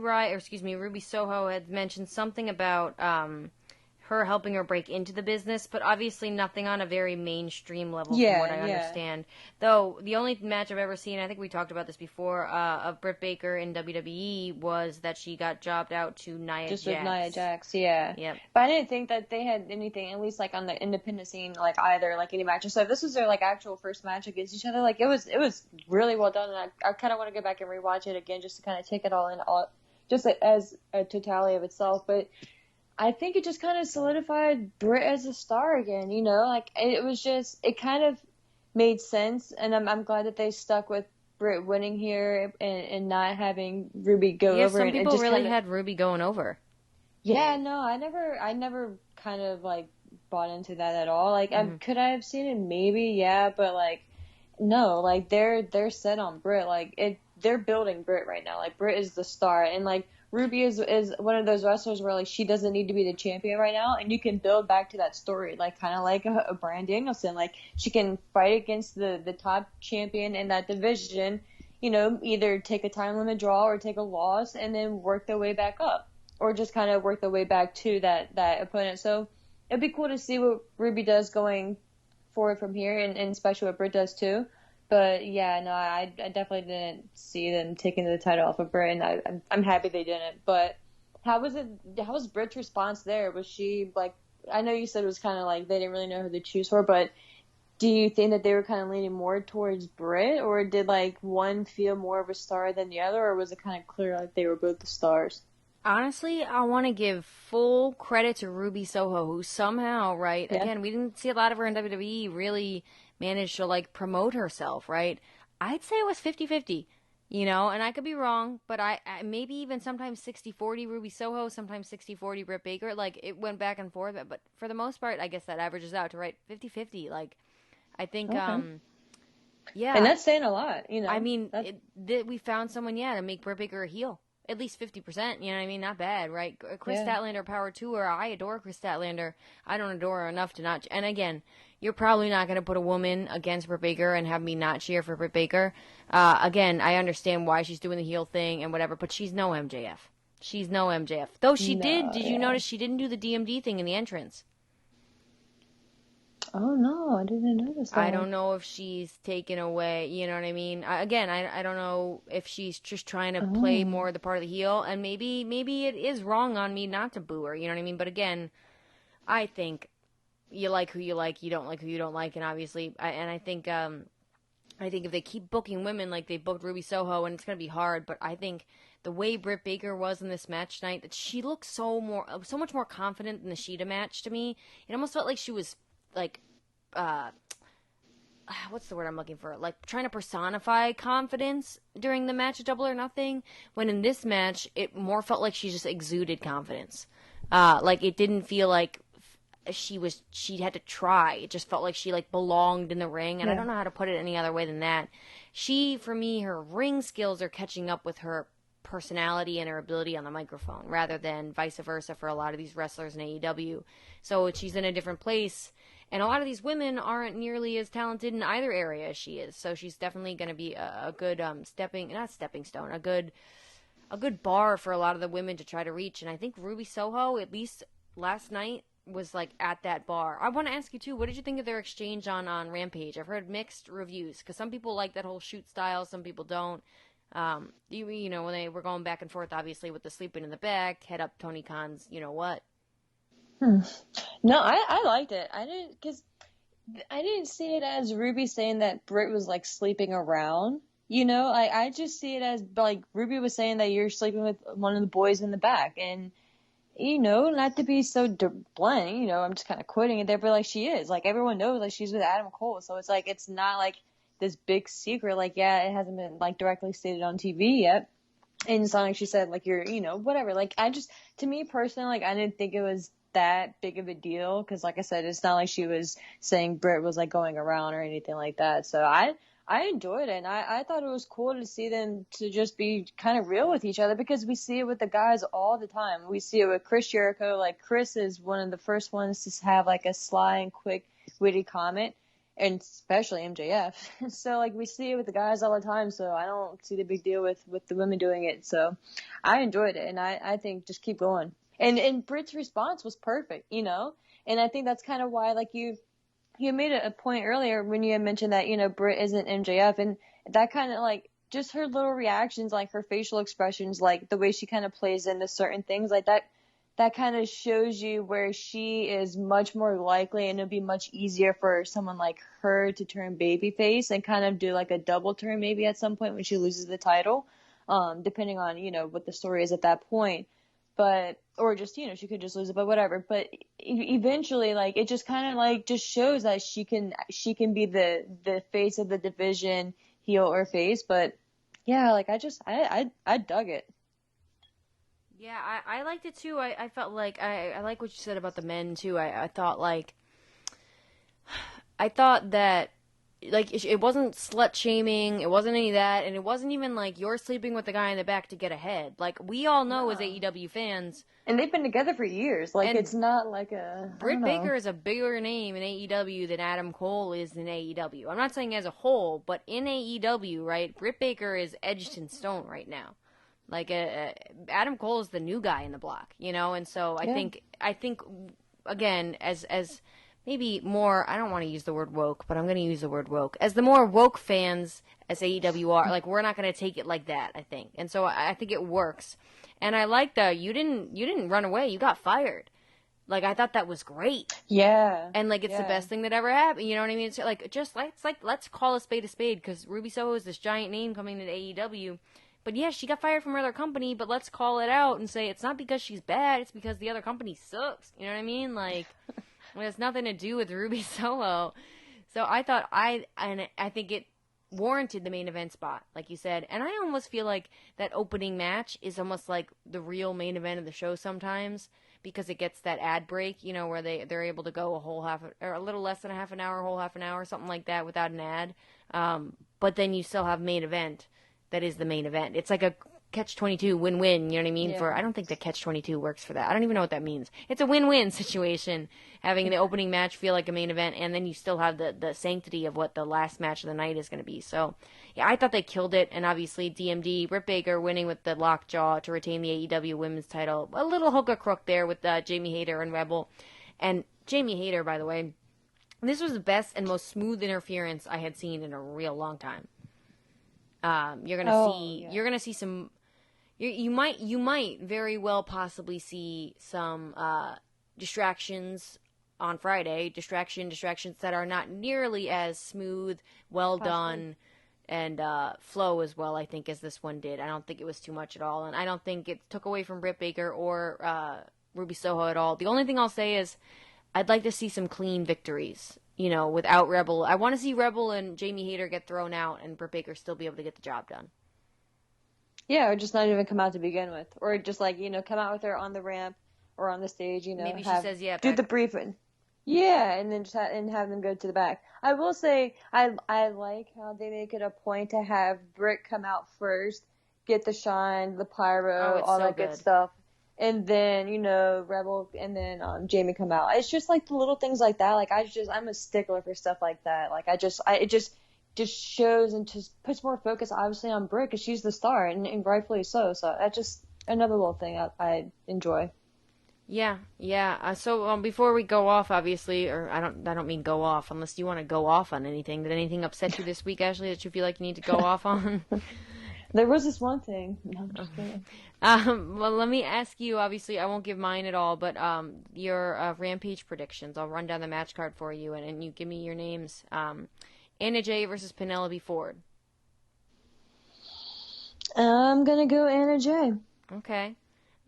Soho had mentioned something about her helping her break into the business, but obviously nothing on a very mainstream level from what Yeah, I yeah. understand. Though the only match I've ever seen, I think we talked about this before, of Britt Baker in WWE was that she got jobbed out to Nia Just with Nia Jax. Jax, yeah. Yep. But I didn't think that they had anything, at least like on the independent scene, like either like any matches. So if this was their like actual first match against each other, like it was really well done, and I kind of want to go back and rewatch it again just to kind of take it all in, all just as a totality of itself. But I think it just kind of solidified Britt as a star again. Like it was just it kind of made sense, and I'm glad that they stuck with Britt winning here and not having Ruby go Yeah, over, some and it people just really kind of. had Ruby going over. Yeah, no, I never kind of like bought into that at all. Like, Hmm. could I have seen it? Maybe, yeah, but like, no, like they're set on Brit. Like they're building Brit right now. Like Brit is the star, and like Ruby is one of those wrestlers where like she doesn't need to be the champion right now, and you can build back to that story, like kind of like a Bryan Danielson. Like she can fight against the top champion in that division. Either take a time limit draw or take a loss, and then work their way back up or just kind of work their way back to that opponent. So it'd be cool to see what Ruby does going forward from here, and especially what Britt does too. But yeah, no, I definitely didn't see them taking the title off of Britt, and I'm happy they didn't. But how was it? How was Britt's response there? Was she like? I know you said it was kind of like they didn't really know who to choose for, but do you think that they were kind of leaning more towards Britt, or did like one feel more of a star than the other, or was it kind of clear like they were both the stars? Honestly, I want to give full credit to Ruby Soho, who somehow, right, Yeah. again, we didn't see a lot of her in WWE, really managed to, like, promote herself, right? I'd say it was 50-50, and I could be wrong, but I maybe even sometimes 60-40 Ruby Soho, sometimes 60-40 Britt Baker, like, it went back and forth, but for the most part, I guess that averages out to, right, 50-50, like, I think, Okay. Yeah, And that's saying a lot, you I know. mean, we found someone, to make Britt Baker a heel. At least 50%, you know what I mean? Not bad, right? Chris Yeah. Statlander, power to her. I adore Chris Statlander. I don't adore her enough to not. And again, you're probably not going to put a woman against Britt Baker and have me not cheer for Britt Baker. Again, I understand why she's doing the heel thing and whatever, but she's no MJF. She's no MJF. Though she did. No, Did you yeah. notice she didn't do the DMD thing in the entrance? Oh no, I didn't notice I that. don't know if she's taken away, you know what I mean? I don't know if she's just trying to play Oh. more the part of the heel, and maybe it is wrong on me not to boo her, you know what I mean? But again, I think you like who you like, you don't like who you don't like, and obviously, I think if they keep booking women like they booked Ruby Soho, and it's gonna be hard, but I think the way Britt Baker was in this match tonight, that she looked so much more confident than the Sheeta match to me. It almost felt like she was like uh what's the word I'm looking for? Like trying to personify confidence during the match of Double or Nothing. When in this match, it more felt like she just exuded confidence. Like it didn't feel like she had to try. It just felt like she like belonged in the ring, and I Yeah. don't know how to put it any other way than that. For me, her ring skills are catching up with her personality and her ability on the microphone, rather than vice versa for a lot of these wrestlers in AEW. So she's in a different place. And a lot of these women aren't nearly as talented in either area as she is. So she's definitely going to be a good not stepping stone, a good bar for a lot of the women to try to reach. And I think Ruby Soho, at least last night, was like at that bar. I want to ask you too, what did you think of their exchange on Rampage? I've heard mixed reviews because some people like that whole shoot style, some people don't. You know, when they were going back and forth, obviously with the sleeping in the back, head up Tony Khan's, you know what? Hmm. No, I liked it. Because I didn't see it as Ruby saying that Britt was like sleeping around. You know, I just see it as like Ruby was saying that you're sleeping with one of the boys in the back, and you know, not to be so blunt, you know, I'm just kind of quoting it there, but like she is, like everyone knows, like she's with Adam Cole, so it's like it's not like this big secret. Like, yeah, it hasn't been like directly stated on TV yet, and it's not like she said like you're, you know, whatever. Like to me personally, like I didn't think it was that big of a deal because, like I said, it's not like she was saying Britt was like going around or anything like that. So I enjoyed it, and I thought it was cool to see them to just be kind of real with each other because we see it with the guys all the time. We see it with Chris Jericho. Like Chris is one of the first ones to have like a sly and quick, witty comment, and especially MJF. So like we see it with the guys all the time. So I don't see the big deal with the women doing it. So I enjoyed it, and I think just keep going. And Britt's response was perfect, you know. And I think that's kind of why like you made a point earlier when you had mentioned that, you know, Britt isn't MJF, and that kind of like just her little reactions, like her facial expressions, like the way she kind of plays into certain things like that kind of shows you where she is much more likely, and it'll be much easier for someone like her to turn babyface and kind of do like a double turn maybe at some point when she loses the title, depending on, you know, what the story is at that point. But or just, you know, she could just lose it, but whatever. But eventually, like it just kind of like just shows that she can be the face of the division, heel or face. But yeah, like I dug it. Yeah, I liked it too. I felt like I like what you said about the men too. I thought that like it wasn't slut shaming, it wasn't any of that, and it wasn't even like you're sleeping with the guy in the back to get ahead. Like we all know as No. AEW fans, And they've been together for years. Like and it's not like a I don't Britt know. Baker is a bigger name in AEW than Adam Cole is in AEW. I'm not saying as a whole, but in AEW, right? Britt Baker is edged in stone right now. Like Adam Cole is the new guy in the block, you know, and so Yeah. I think again as maybe more, I don't want to use the word woke, but I'm going to use the word woke. As the more woke fans as AEW are, like we're not going to take it like that, I think. And so I think it works. And I like you didn't run away, you got fired. Like I thought that was great. Yeah. And like it's the Yeah. best thing that ever happened, you know what I mean? It's like just let's call a spade because Ruby Soho is this giant name coming to AEW. But yeah, she got fired from her other company, but let's call it out and say it's not because she's bad, it's because the other company sucks. You know what I mean? Like it has nothing to do with Ruby Soho. So I think it warranted the main event spot, like you said. And I almost feel like that opening match is almost like the real main event of the show sometimes because it gets that ad break, you know, where they're able to go a whole half or a little less than a half an hour, a whole half an hour, something like that without an ad. But then you still have main event that is the main event. It's like a catch-22 win-win, you know what I mean? Yeah. I don't think that catch-22 works for that. I don't even know what that means. It's a win-win situation, having the opening match feel like a main event, and then you still have the sanctity of what the last match of the night is going to be. So, yeah, I thought they killed it, and obviously DMD, Britt Baker winning with the lockjaw to retain the AEW Women's title. A little hook of crook there with Jamie Hayter and Rebel. And Jamie Hayter, by the way, this was the best and most smooth interference I had seen in a real long time. You're gonna see some. You might very well possibly see some distractions on Friday. Distractions that are not nearly as smooth, well done, and flow as well, I think, as this one did. I don't think it was too much at all, and I don't think it took away from Britt Baker or Ruby Soho at all. The only thing I'll say is I'd like to see some clean victories, you know, without Rebel. I want to see Rebel and Jamie Hayter get thrown out and Britt Baker still be able to get the job done. Yeah, or just not even come out to begin with. Or just, like, you know, come out with her on the ramp or on the stage, you know. Maybe she says, yeah, do back. the briefing. Yeah, and then just have them go to the back. I will say, I like how they make it a point to have Britt come out first, get the shine, the pyro, all that good stuff. And then, you know, Rebel and then Jamie come out. It's just, like, the little things like that. Like, I'm a stickler for stuff like that. Like, it just shows and just puts more focus, obviously, on Britt because she's the star, and rightfully so. So that's just another little thing I enjoy. Yeah. So before we go off, obviously, or I don't mean go off unless you want to go off on anything. Did anything upset you this week, Ashley, that you feel like you need to go off on? There was this one thing. No, I'm just kidding. Well, let me ask you. Obviously, I won't give mine at all, but your Rampage predictions. I'll run down the match card for you, and you give me your names. Anna Jay versus Penelope Ford. I'm gonna go Anna Jay. Okay.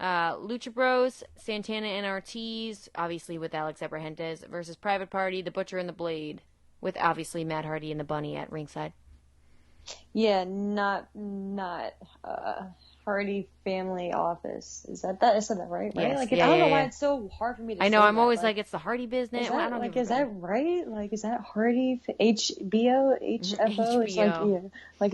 Lucha Bros, Santana and Ortiz, obviously with Alex Abrahantes, versus Private Party, The Butcher and the Blade, with obviously Matt Hardy and the Bunny at ringside. Yeah, not Hardy Family Office. Is that? I said that right? Yes, like, yeah, I don't know yeah. why it's so hard for me to say. I know, I'm that. always like, it's the Hardy business. Is that, is that right? Like, is that Hardy HBO HFO? It's like, yeah, like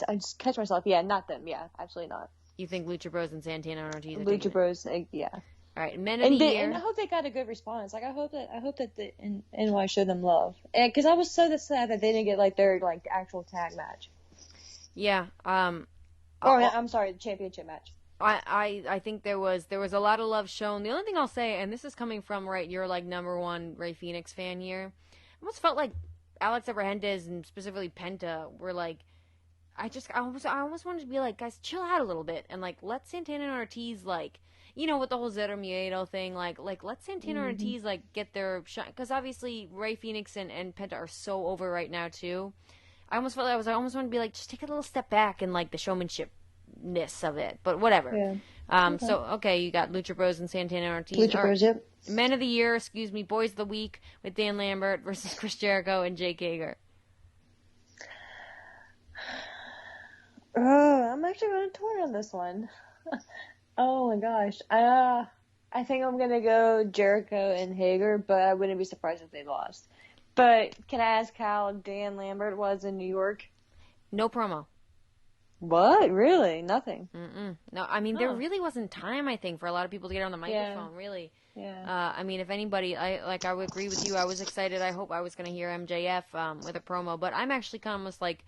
I just catch myself. Yeah, not them. Yeah, absolutely not. You think Lucha Bros and Santana and Ortiz are Lucha Bros? Yeah. All right, Men of the Year. And I hope they got a good response. Like, I hope that the NY showed them love. Because I was so sad that they didn't get like their like actual tag match. Yeah. I'm sorry, the championship match. I think there was a lot of love shown. The only thing I'll say, and this is coming from you're like number one Rey Fenix fan here. I almost felt like Alex Abrahantes and specifically Penta were like, I almost wanted to be like, guys, chill out a little bit and like let Santana and Ortiz like, you know, with the whole Zero Miedo thing, like let Santana and Ortiz like get their shine, because obviously Rey Fenix and Penta are so over right now too. I almost felt I almost wanted to be like, just take a little step back and like the showmanshipness of it, but whatever. Yeah. Okay. So okay, you got Lucha Bros and Santana and Ortiz. Lucha Bros, yep. Men of the Year, Boys of the Week with Dan Lambert versus Chris Jericho and Jake Hager. I'm actually going to torn on this one. Oh my gosh. I think I'm going to go Jericho and Hager, but I wouldn't be surprised if they lost. But can I ask how Dan Lambert was in New York? No promo. What? Really? Nothing? No, I mean, there really wasn't time, I think, for a lot of people to get on the microphone, really. Yeah. I mean, if anybody, I would agree with you. I was excited. I hope I was going to hear MJF with a promo, but I'm actually kind of almost like,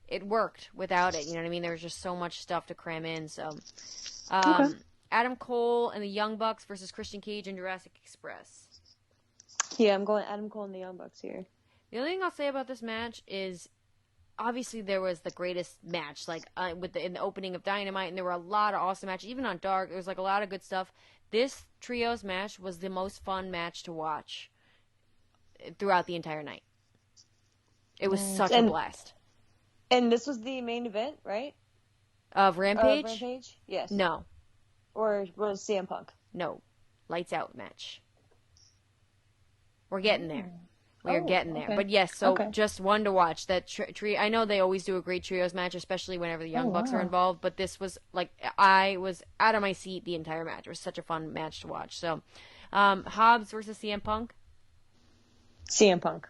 it worked without it, you know what I mean? There was just so much stuff to cram in, so. Okay. Adam Cole and the Young Bucks versus Christian Cage and Jurassic Express. Yeah, I'm going Adam Cole and the Young Bucks here. The only thing I'll say about this match is, obviously there was the greatest match, like in the opening of Dynamite, and there were a lot of awesome matches. Even on Dark, there was like a lot of good stuff. This trios match was the most fun match to watch throughout the entire night. It was such a blast. And this was the main event, right? Of Rampage? Rampage? Yes. No. Or was CM Punk? No. Lights out match. We're getting there. We are getting there. But yes, so just one to watch. That I know they always do a great trios match, especially whenever the Young Bucks are involved. But this was like, I was out of my seat the entire match. It was such a fun match to watch. So, Hobbs versus CM Punk. CM Punk.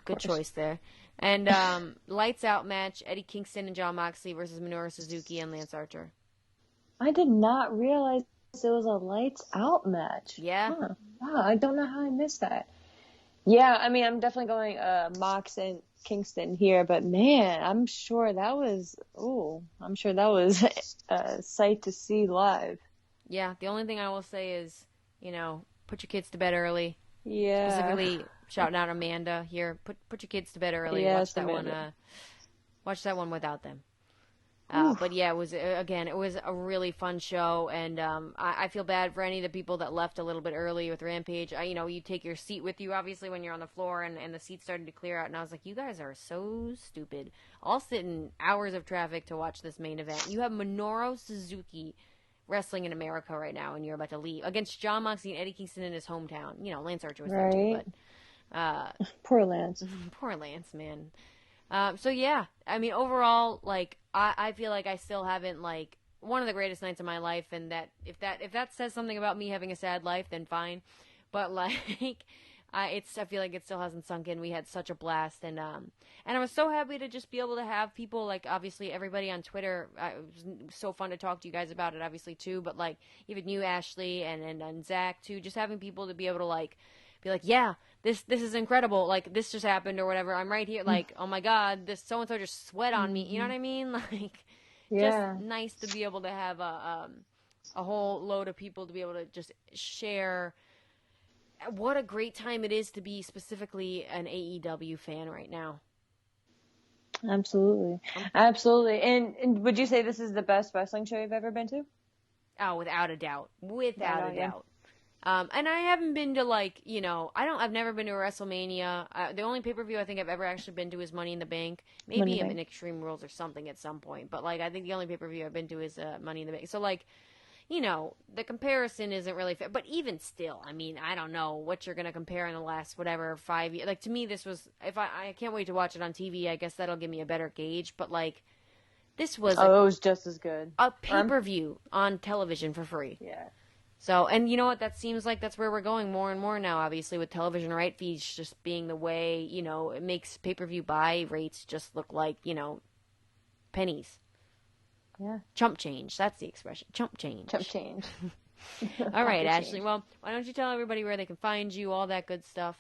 Good choice there. And lights out match: Eddie Kingston and Jon Moxley versus Minoru Suzuki and Lance Archer. I did not realize it was a lights out match. Yeah. Huh. Wow, I don't know how I missed that. Yeah, I mean, I'm definitely going Mox and Kingston here, but man, I'm sure that was a sight to see live. Yeah, the only thing I will say is, put your kids to bed early. Yeah. Specifically, shouting out Amanda here. Put your kids to bed early. Yeah, watch that Amanda. One. Watch that one without them. But yeah, it was a really fun show, and I feel bad for any of the people that left a little bit early with Rampage. You take your seat with you, obviously, when you're on the floor, and the seats started to clear out, and I was like, you guys are so stupid. I'll sit in hours of traffic to watch this main event. You have Minoru Suzuki wrestling in America right now, and you're about to leave against Jon Moxley and Eddie Kingston in his hometown. Lance Archer was there too, but poor Lance. Poor Lance, man. So yeah, I mean, overall, like, I feel like I still haven't, like, one of the greatest nights of my life, and that if that says something about me having a sad life, then fine. But like, I feel like it still hasn't sunk in. We had such a blast, and I was so happy to just be able to have people, like, obviously everybody on Twitter. It was so fun to talk to you guys about it, obviously too. But like, even you, Ashley, and Zach too, just having people to be able to like. Be like, yeah, this is incredible. Like, this just happened or whatever. I'm right here. Like, oh my God, this so and so just sweat on me. You know what I mean? Like, just nice to be able to have a whole load of people to be able to just share. What a great time it is to be specifically an AEW fan right now. Absolutely, absolutely. And would you say this is the best wrestling show you've ever been to? Oh, without a doubt, without a doubt. And I haven't been to, like, I've never been to a WrestleMania. The only pay-per-view I think I've ever actually been to is Money in the Bank. Maybe in Extreme Rules or something at some point. But, like, I think the only pay-per-view I've been to is Money in the Bank. So, like, the comparison isn't really fair. But even still, I mean, I don't know what you're going to compare in the last, 5 years. Like, to me, this was, if I can't wait to watch it on TV. I guess that'll give me a better gauge. But, like, this was... it was just as good. A pay-per-view on television for free. Yeah. So, and you know what, that seems like that's where we're going more and more now, obviously, with television right feeds just being the way, it makes pay-per-view buy rates just look like, pennies. Yeah. Chump change, that's the expression. Chump change. Chump change. All right, Ashley, well, why don't you tell everybody where they can find you, all that good stuff.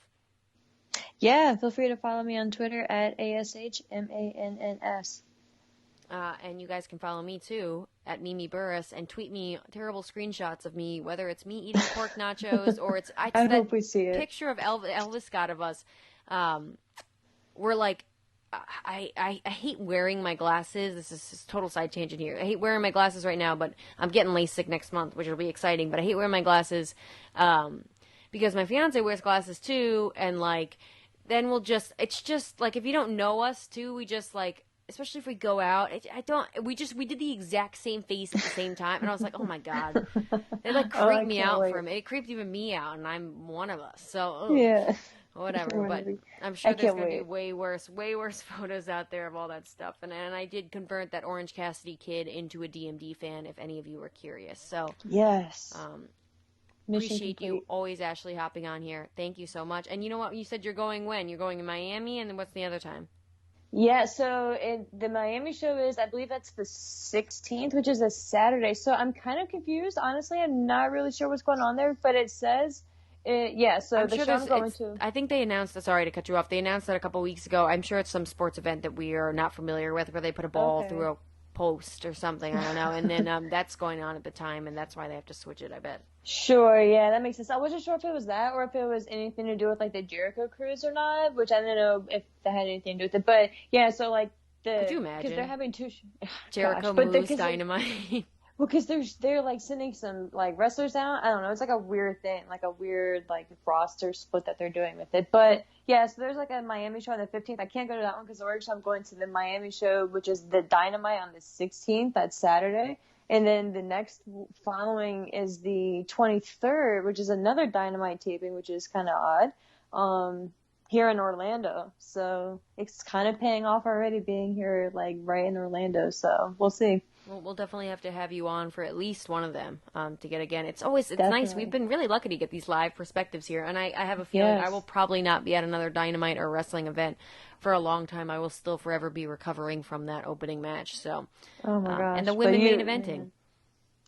Yeah, feel free to follow me on Twitter at ASHMANNS. And you guys can follow me, too, at Mimi Burris, and tweet me terrible screenshots of me, whether it's me eating pork nachos or it's I hope we see it. Picture of Elvis got of us. We're like, I hate wearing my glasses. This is a total side tangent here. I hate wearing my glasses right now, but I'm getting LASIK next month, which will be exciting. But I hate wearing my glasses because my fiance wears glasses, too, and, like, then it's just, like, if you don't know us, too, we just, like... Especially if we go out, we did the exact same face at the same time, and I was like, oh my God. It like creeped me out for a minute. It creeped even me out, and I'm one of us. So, yeah. Whatever. But I'm sure there's going to be way worse photos out there of all that stuff. And I did convert that Orange Cassidy kid into a DMD fan, if any of you were curious. So, yes. Appreciate you always, Ashley, hopping on here. Thank you so much. And you know what? You said you're going when? You're going in Miami, and then what's the other time? Yeah, so the Miami show is, I believe that's the 16th, which is a Saturday. So I'm kind of confused. Honestly, I'm not really sure what's going on there, but it says, so the show I'm going to... I think they announced, sorry to cut you off, they announced that a couple weeks ago. I'm sure it's some sports event that we are not familiar with, where they put a ball through a post or something, I don't know. And then that's going on at the time, and that's why they have to switch it, I bet. Sure, yeah, that makes sense. I wasn't sure if it was that or if it was anything to do with, like, the Jericho cruise or not, which I don't know if that had anything to do with it. But, yeah, so, like, could you imagine? Because they're having two... Jericho moves Dynamite. Well, because they're, like, sending some, like, wrestlers out. I don't know. It's, like, a weird thing. Like, a weird, like, roster split that they're doing with it. But, yeah, so there's, like, a Miami show on the 15th. I can't go to that one because of work, so I'm going to the Miami show, which is the Dynamite on the 16th. That's Saturday. And then the next following is the 23rd, which is another Dynamite taping, which is kind of odd. here in Orlando. So it's kind of paying off already being here, like, right in Orlando. So we'll see. Well, we'll definitely have to have you on for at least one of them to get again. It's nice. Definitely. We've been really lucky to get these live perspectives here, and I have a feeling I will probably not be at another Dynamite or wrestling event for a long time. I will still forever be recovering from that opening match. So, oh my gosh, and the women main eventing.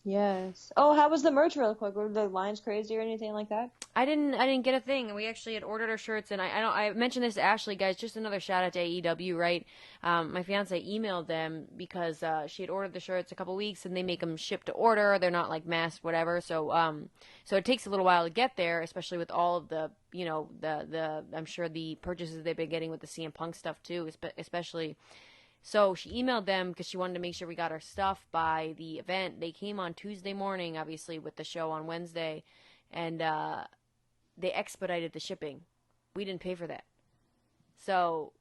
Yes. Oh, how was the merch real quick? Were the lines crazy or anything like that? I didn't get a thing. We actually had ordered our shirts, and I mentioned this to Ashley, guys. Just another shout out to AEW, right? My fiance emailed them because she had ordered the shirts a couple weeks, and they make them ship to order. They're not like mass, whatever. So so it takes a little while to get there, especially with all of the the I'm sure the purchases they've been getting with the CM Punk stuff too, especially. So she emailed them because she wanted to make sure we got our stuff by the event. They came on Tuesday morning, obviously, with the show on Wednesday, and they expedited the shipping. We didn't pay for that. So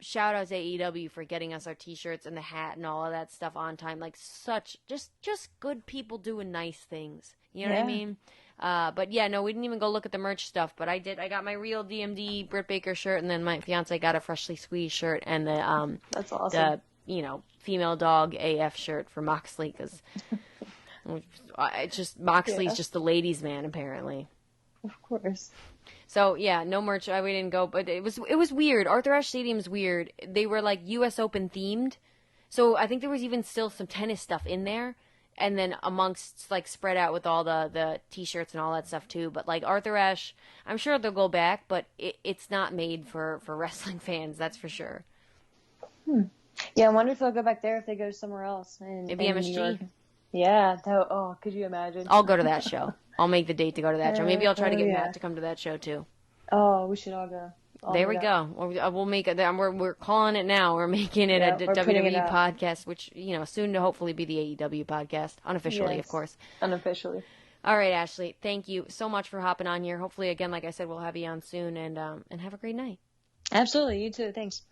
shout out to AEW for getting us our t-shirts and the hat and all of that stuff on time. Like, such just good people doing nice things. You know what I mean? But yeah, no, we didn't even go look at the merch stuff, but I did. I got my real DMD Britt Baker shirt, and then my fiance got a Freshly Squeezed shirt and the that's awesome. The female dog AF shirt for Moxley, because it's just Moxley's just the ladies' man apparently. Of course. So yeah, no merch. We didn't go, but it was weird. Arthur Ashe Stadium's weird. They were like U.S. Open themed, so I think there was even still some tennis stuff in there. And then amongst, like, spread out with all the T-shirts and all that stuff, too. But, like, Arthur Ashe, I'm sure they'll go back, but it's not made for wrestling fans, that's for sure. Yeah, I wonder if they'll go back there if they go somewhere else. Maybe MSG? New York. Yeah. Could you imagine? I'll go to that show. I'll make the date to go to that show. Maybe I'll try to get Matt to come to that show, too. Oh, we should all go. There we go. We'll make it. We're calling it now. We're making it a WWE podcast, which, soon to hopefully be the AEW podcast, unofficially, of course. Unofficially. All right, Ashley. Thank you so much for hopping on here. Hopefully, again, like I said, we'll have you on soon, and have a great night. Absolutely. You too. Thanks.